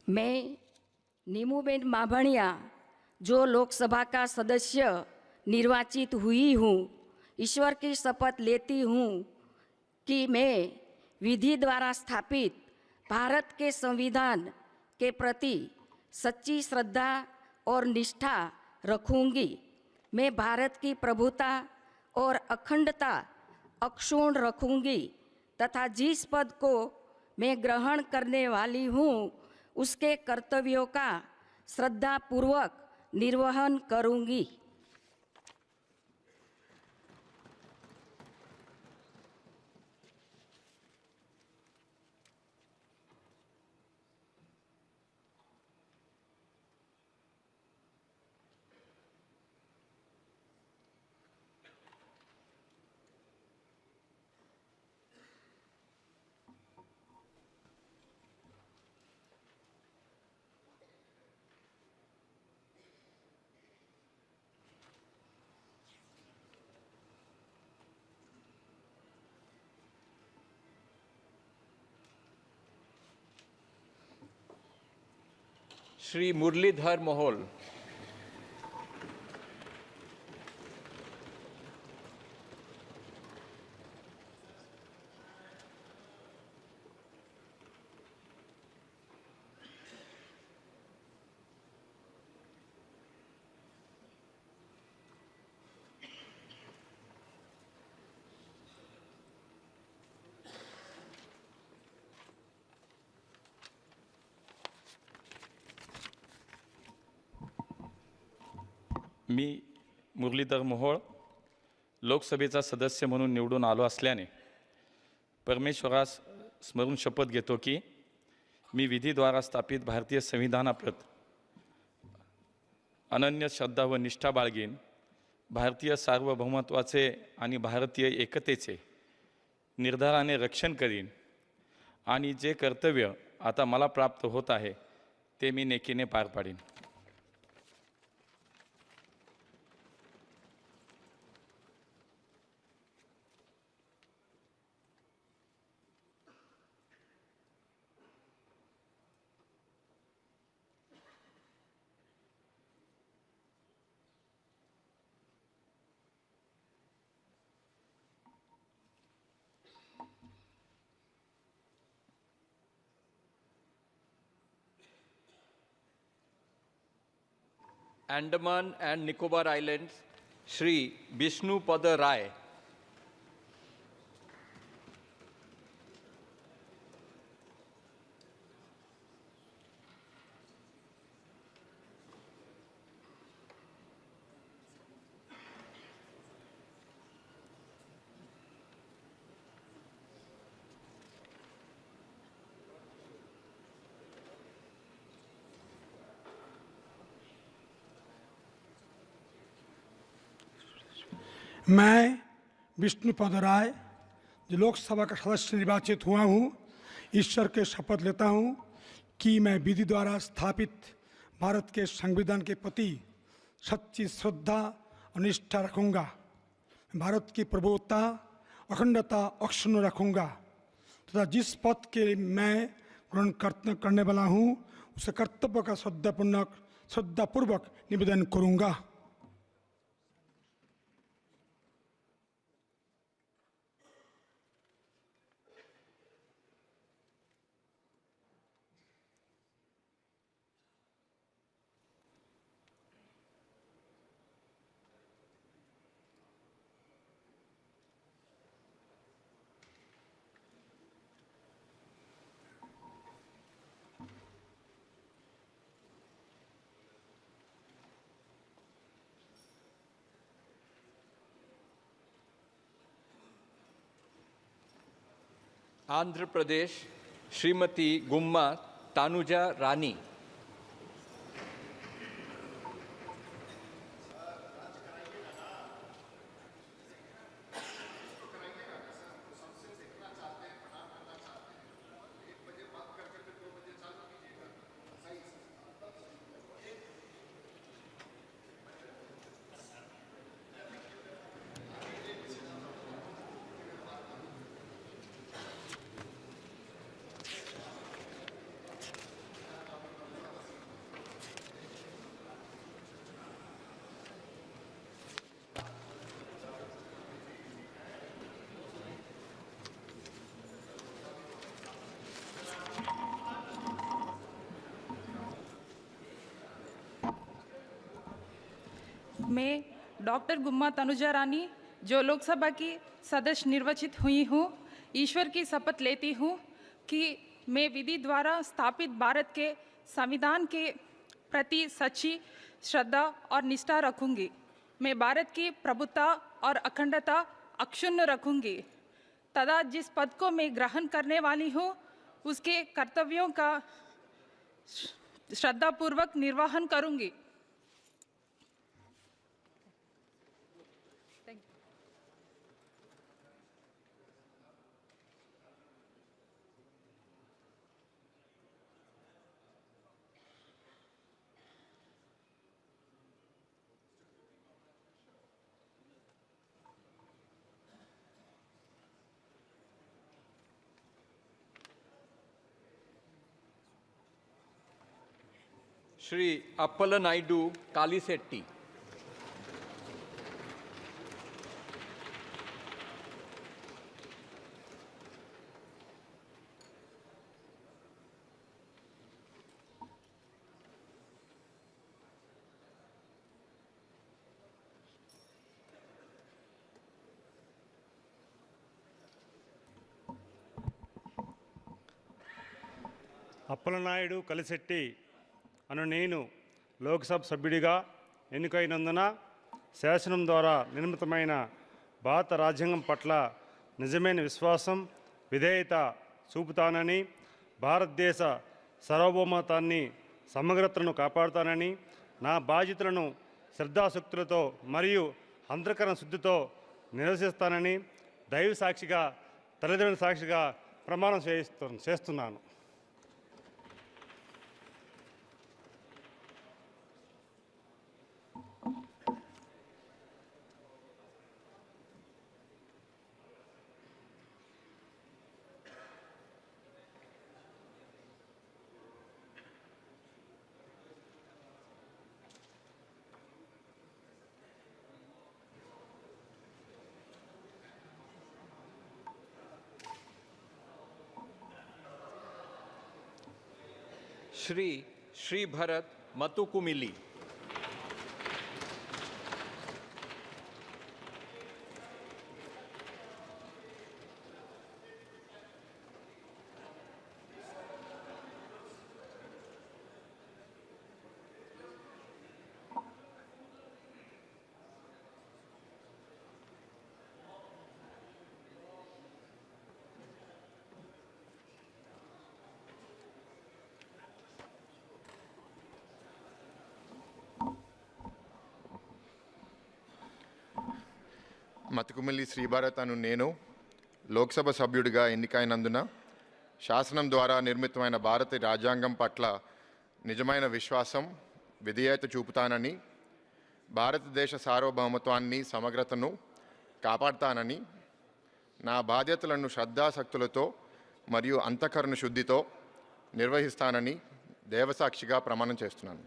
मैं नीमूबेन माभणिया जो लोकसभा का सदस्य निर्वाचित हुई हूँ, ईश्वर की शपथ लेती हूँ कि मैं विधि द्वारा स्थापित भारत के संविधान के प्रति सच्ची श्रद्धा और निष्ठा रखूँगी। मैं भारत की प्रभुता और अखंडता अक्षुण्ण रखूँगी तथा जिस पद को मैं ग्रहण करने वाली हूँ उसके कर्तव्यों का श्रद्धापूर्वक निर्वहन करूँगी। श्री मुरलीधर मोहोल। मी मुरलीधर मोहोळ लोकसभेचा सदस्य म्हणून निवडून आलो असल्याने परमेश्वरास स्मरून शपथ घेतो की मी विधीद्वारा स्थापित भारतीय संविधानाप्रत अनन्य श्रद्धा व निष्ठा बाळगीन, भारतीय सार्वभौमत्वाचे आणि भारतीय एकतेचे निर्धाराने रक्षण करीन आणि जे कर्तव्य आता मला प्राप्त होत आहे ते मी नेकीने पार पाडीन। अंडमान एंड निकोबार आइलैंड्स श्री विष्णुपद राय। मैं विष्णुपद राय जो लोकसभा का सदस्य निर्वाचित हुआ हूँ, ईश्वर के शपथ लेता हूँ कि मैं विधि द्वारा स्थापित भारत के संविधान के प्रति सच्ची श्रद्धा और निष्ठा रखूंगा। भारत की प्रभुता अखंडता अक्षुण्ण रखूंगा तथा जिस पद के मैं ग्रहण करने वाला हूँ उसे कर्तव्य का श्रद्धापूर्वक निवेदन करूंगा। आंध्र प्रदेश श्रीमती गुम्मा तानुजा रानी। मैं डॉक्टर गुम्मा तनुजा रानी जो लोकसभा की सदस्य निर्वाचित हुई हूँ, ईश्वर की शपथ लेती हूँ कि मैं विधि द्वारा स्थापित भारत के संविधान के प्रति सच्ची श्रद्धा और निष्ठा रखूंगी। मैं भारत की प्रभुता और अखंडता अक्षुण्ण रखूंगी तथा जिस पद को मैं ग्रहण करने वाली हूँ उसके कर्तव्यों का श्रद्धापूर्वक निर्वहन करूंगी। श्री अप्पल नायडू कालीसेट्टी। అప్పలనాయుడు కలిశెట్టి అను నేను లోక్సభ సభ్యుడిగా ఎన్నికైనందున శాసనం ద్వారా నిర్మితమైన భారత రాజ్యాంగం పట్ల నిజమైన విశ్వాసం విధేయత చూపుతానని, భారతదేశ సార్వభౌమత్వాన్ని సమగ్రతను కాపాడుతానని, నా బాధ్యతలను శ్రద్ధాశక్తులతో మరియు అంతఃకరణ శుద్ధితో నిర్వహిస్తానని దైవ సాక్షిగా తల్లిదండ్రుల సాక్షిగా ప్రమాణం చేస్తున్నాను. श्री श्री भरत मतुकुमिली। మతుకుమిల్లి శ్రీభారత్ అను నేను లోక్సభ సభ్యుడిగా ఎన్నికైనందున శాసనం ద్వారా నిర్మితమైన భారత రాజ్యాంగం పట్ల నిజమైన విశ్వాసం విధేయత చూపుతానని, భారతదేశ సార్వభౌమత్వాన్ని సమగ్రతను కాపాడతానని నా బాధ్యతలను శ్రద్ధాశక్తులతో మరియు అంతఃకరణ శుద్ధితో నిర్వహిస్తానని దేవసాక్షిగా ప్రమాణం చేస్తున్నాను.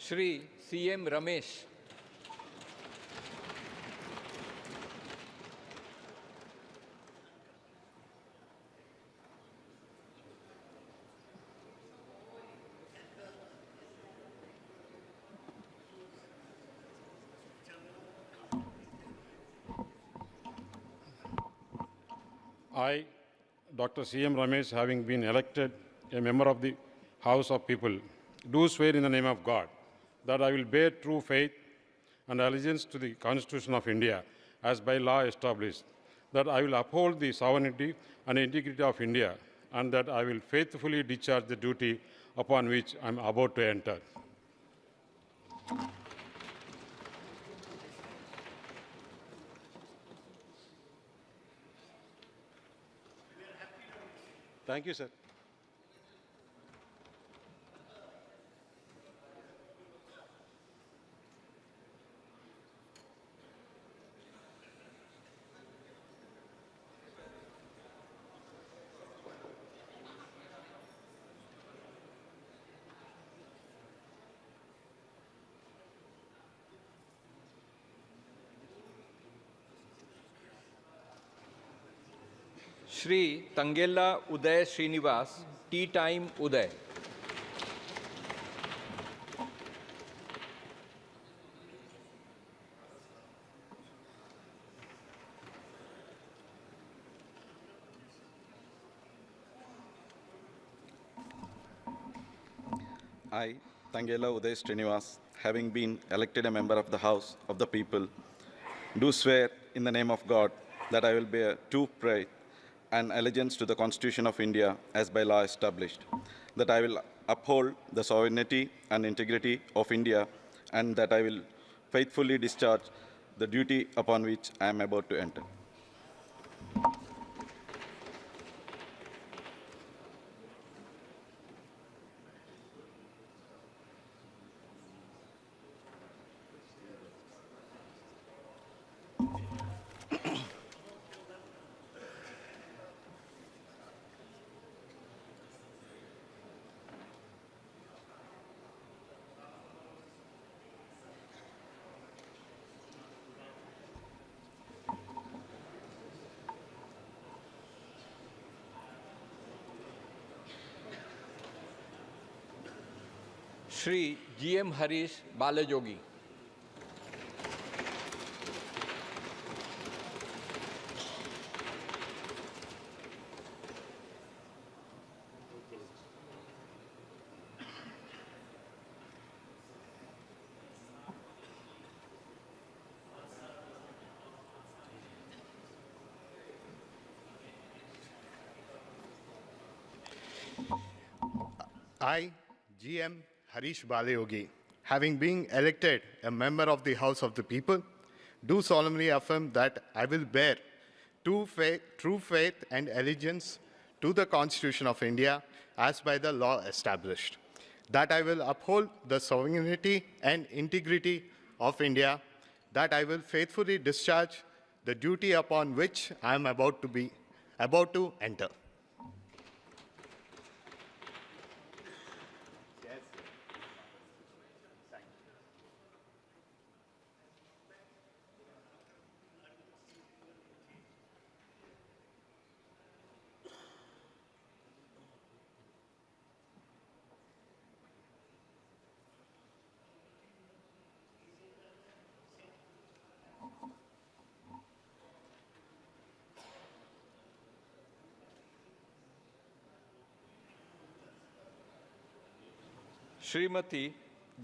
Shri CM Ramesh, I, Dr. CM Ramesh, having been elected a member of the House of People, do swear in the name of God that I will bear true faith and allegiance to the Constitution of India as by law established, that I will uphold the sovereignty and integrity of India, and that I will faithfully discharge the duty upon which I am about to enter. Thank you, sir. Shri Tangela Uday Srinivas, tea time Uday. I, Tangela Uday Srinivas, having been elected a member of the House of the People, do swear in the name of God that I will bear true faith and allegiance to the Constitution of India as by law established, that I will uphold the sovereignty and integrity of India, and that I will faithfully discharge the duty upon which I am about to enter. Shri GM Harish Balayogi. I, GM Harish Balayogi, having been elected a member of the House of the People, do solemnly affirm that I will bear true faith and allegiance to the Constitution of India as by the law established, that I will uphold the sovereignty and integrity of India, that I will faithfully discharge the duty upon which I am about to enter. Shrimati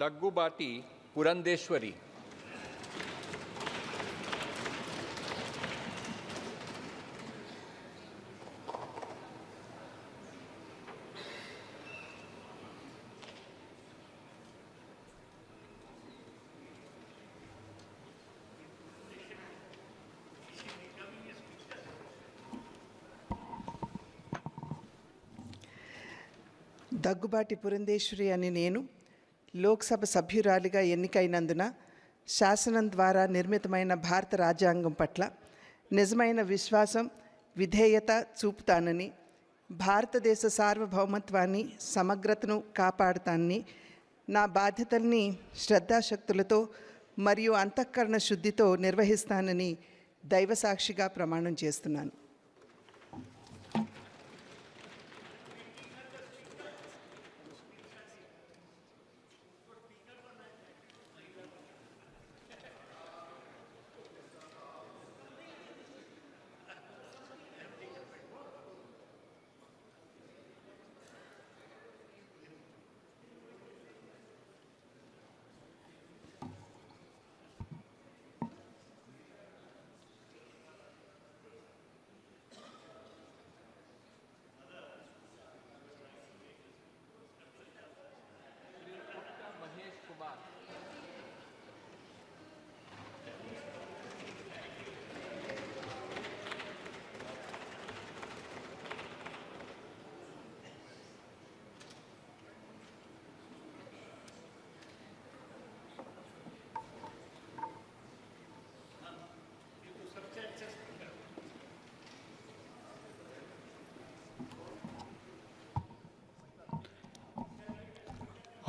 Daggubati Purandeswari, Daggubati Purandeswari అని నేను లోక్సభ సభ్యురాలిగా ఎన్నికైనందున శాసనం ద్వారా నిర్మితమైన భారత రాజ్యాంగం పట్ల నిజమైన విశ్వాసం విధేయత చూపుతానని, భారతదేశ సార్వభౌమత్వాన్ని సమగ్రతను కాపాడుతానని, నా బాధ్యతల్ని శ్రద్ధాశక్తులతో మరియు అంతఃకరణ శుద్ధితో నిర్వహిస్తానని దైవసాక్షిగా ప్రమాణం చేస్తున్నాను.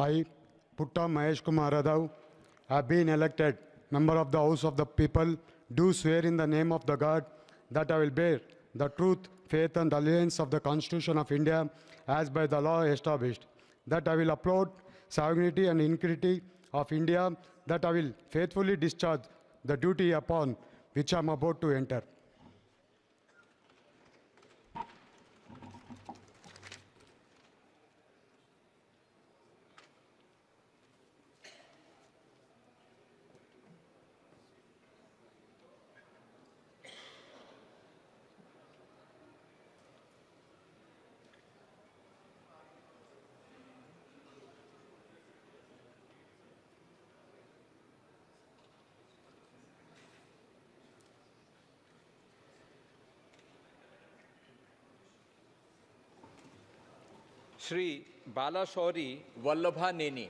I, Putta Mahesh Kumar Radav, have been elected member of the House of the People, do swear in the name of the God that I will bear the truth, faith and allegiance of the Constitution of India as by the law established, that I will uphold sovereignty and integrity of India, that I will faithfully discharge the duty upon which I am about to enter. Shri बालाशौरी वल्लभा नेनी,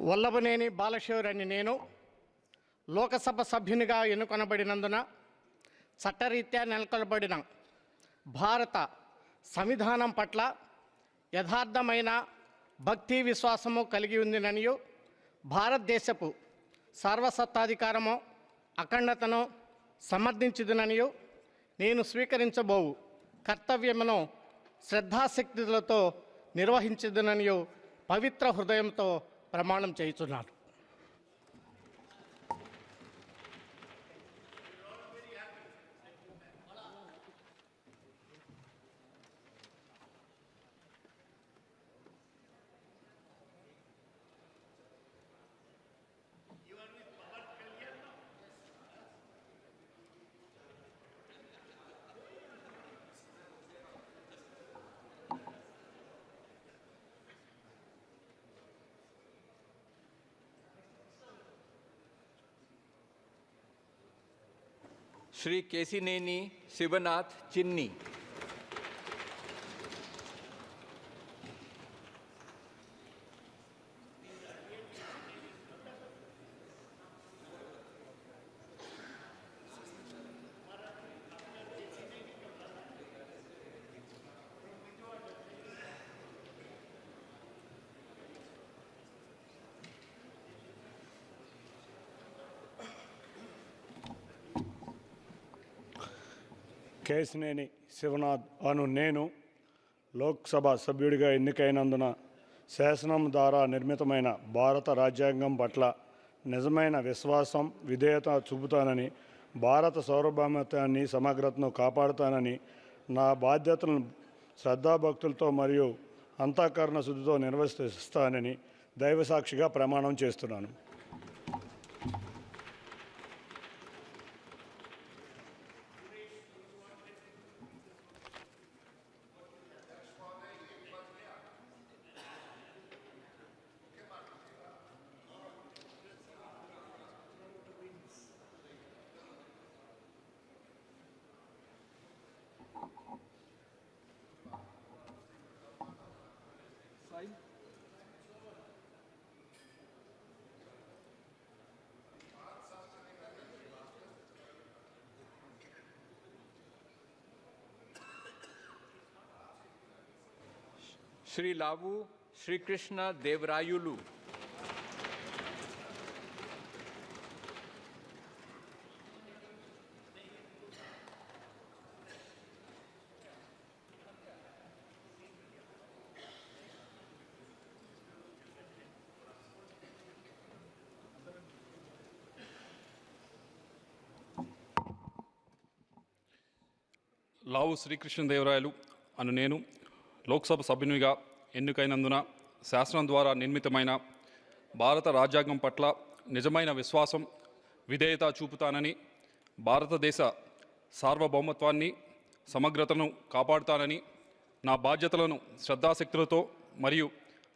వల్లభనేని బాలశౌరి అని నేను లోకసభ సభ్యునిగా ఎన్నుకొనబడినందున చట్టరీత్యా నెలకొల్పబడిన భారత సంవిధానం పట్ల యథార్థమైన భక్తి విశ్వాసము కలిగి ఉందిననియు, భారతదేశపు సార్వసత్తాధికారము అఖండతను సమర్థించుదుననియు, నేను స్వీకరించబోవు కర్తవ్యమును శ్రద్ధాశక్తులతో నిర్వహించుదుననియు పవిత్ర హృదయంతో ప్రమాణం చేయుచున్నాను. श्री केसिनेनी शिवनाथ चिन्नी, కేశినేని శివనాథ్ అను నేను లోక్సభ సభ్యుడిగా ఎన్నికైనందున శాసనం ద్వారా నిర్మితమైన భారత రాజ్యాంగం పట్ల నిజమైన విశ్వాసం విధేయత చూపుతానని, భారత సార్వభౌమత్వాన్ని సమగ్రతను కాపాడుతానని, నా బాధ్యతలను శ్రద్ధాభక్తులతో మరియు అంతఃకరణ శుద్ధితో నిర్వర్తిస్తానని దైవసాక్షిగా ప్రమాణం చేస్తున్నాను. Shri Lavu Shri Krishna Devrayulu. లావు శ్రీకృష్ణదేవరాయలు అను నేను లోక్సభ సభ్యునిగా ఎన్నికైనందున శాసనం ద్వారా నిర్మితమైన భారత రాజ్యాంగం పట్ల నిజమైన విశ్వాసం విధేయత చూపుతానని, భారతదేశ సార్వభౌమత్వాన్ని సమగ్రతను కాపాడుతానని, నా బాధ్యతలను శ్రద్ధాశక్తులతో మరియు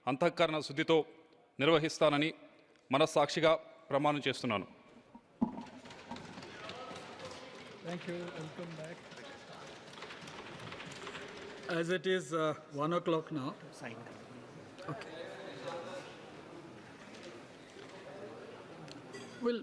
అంతఃకరణ శుద్ధితో నిర్వహిస్తానని మనస్సాక్షిగా ప్రమాణం చేస్తున్నాను. Thank you. Welcome back. As it is 1 o'clock now. Okay. We'll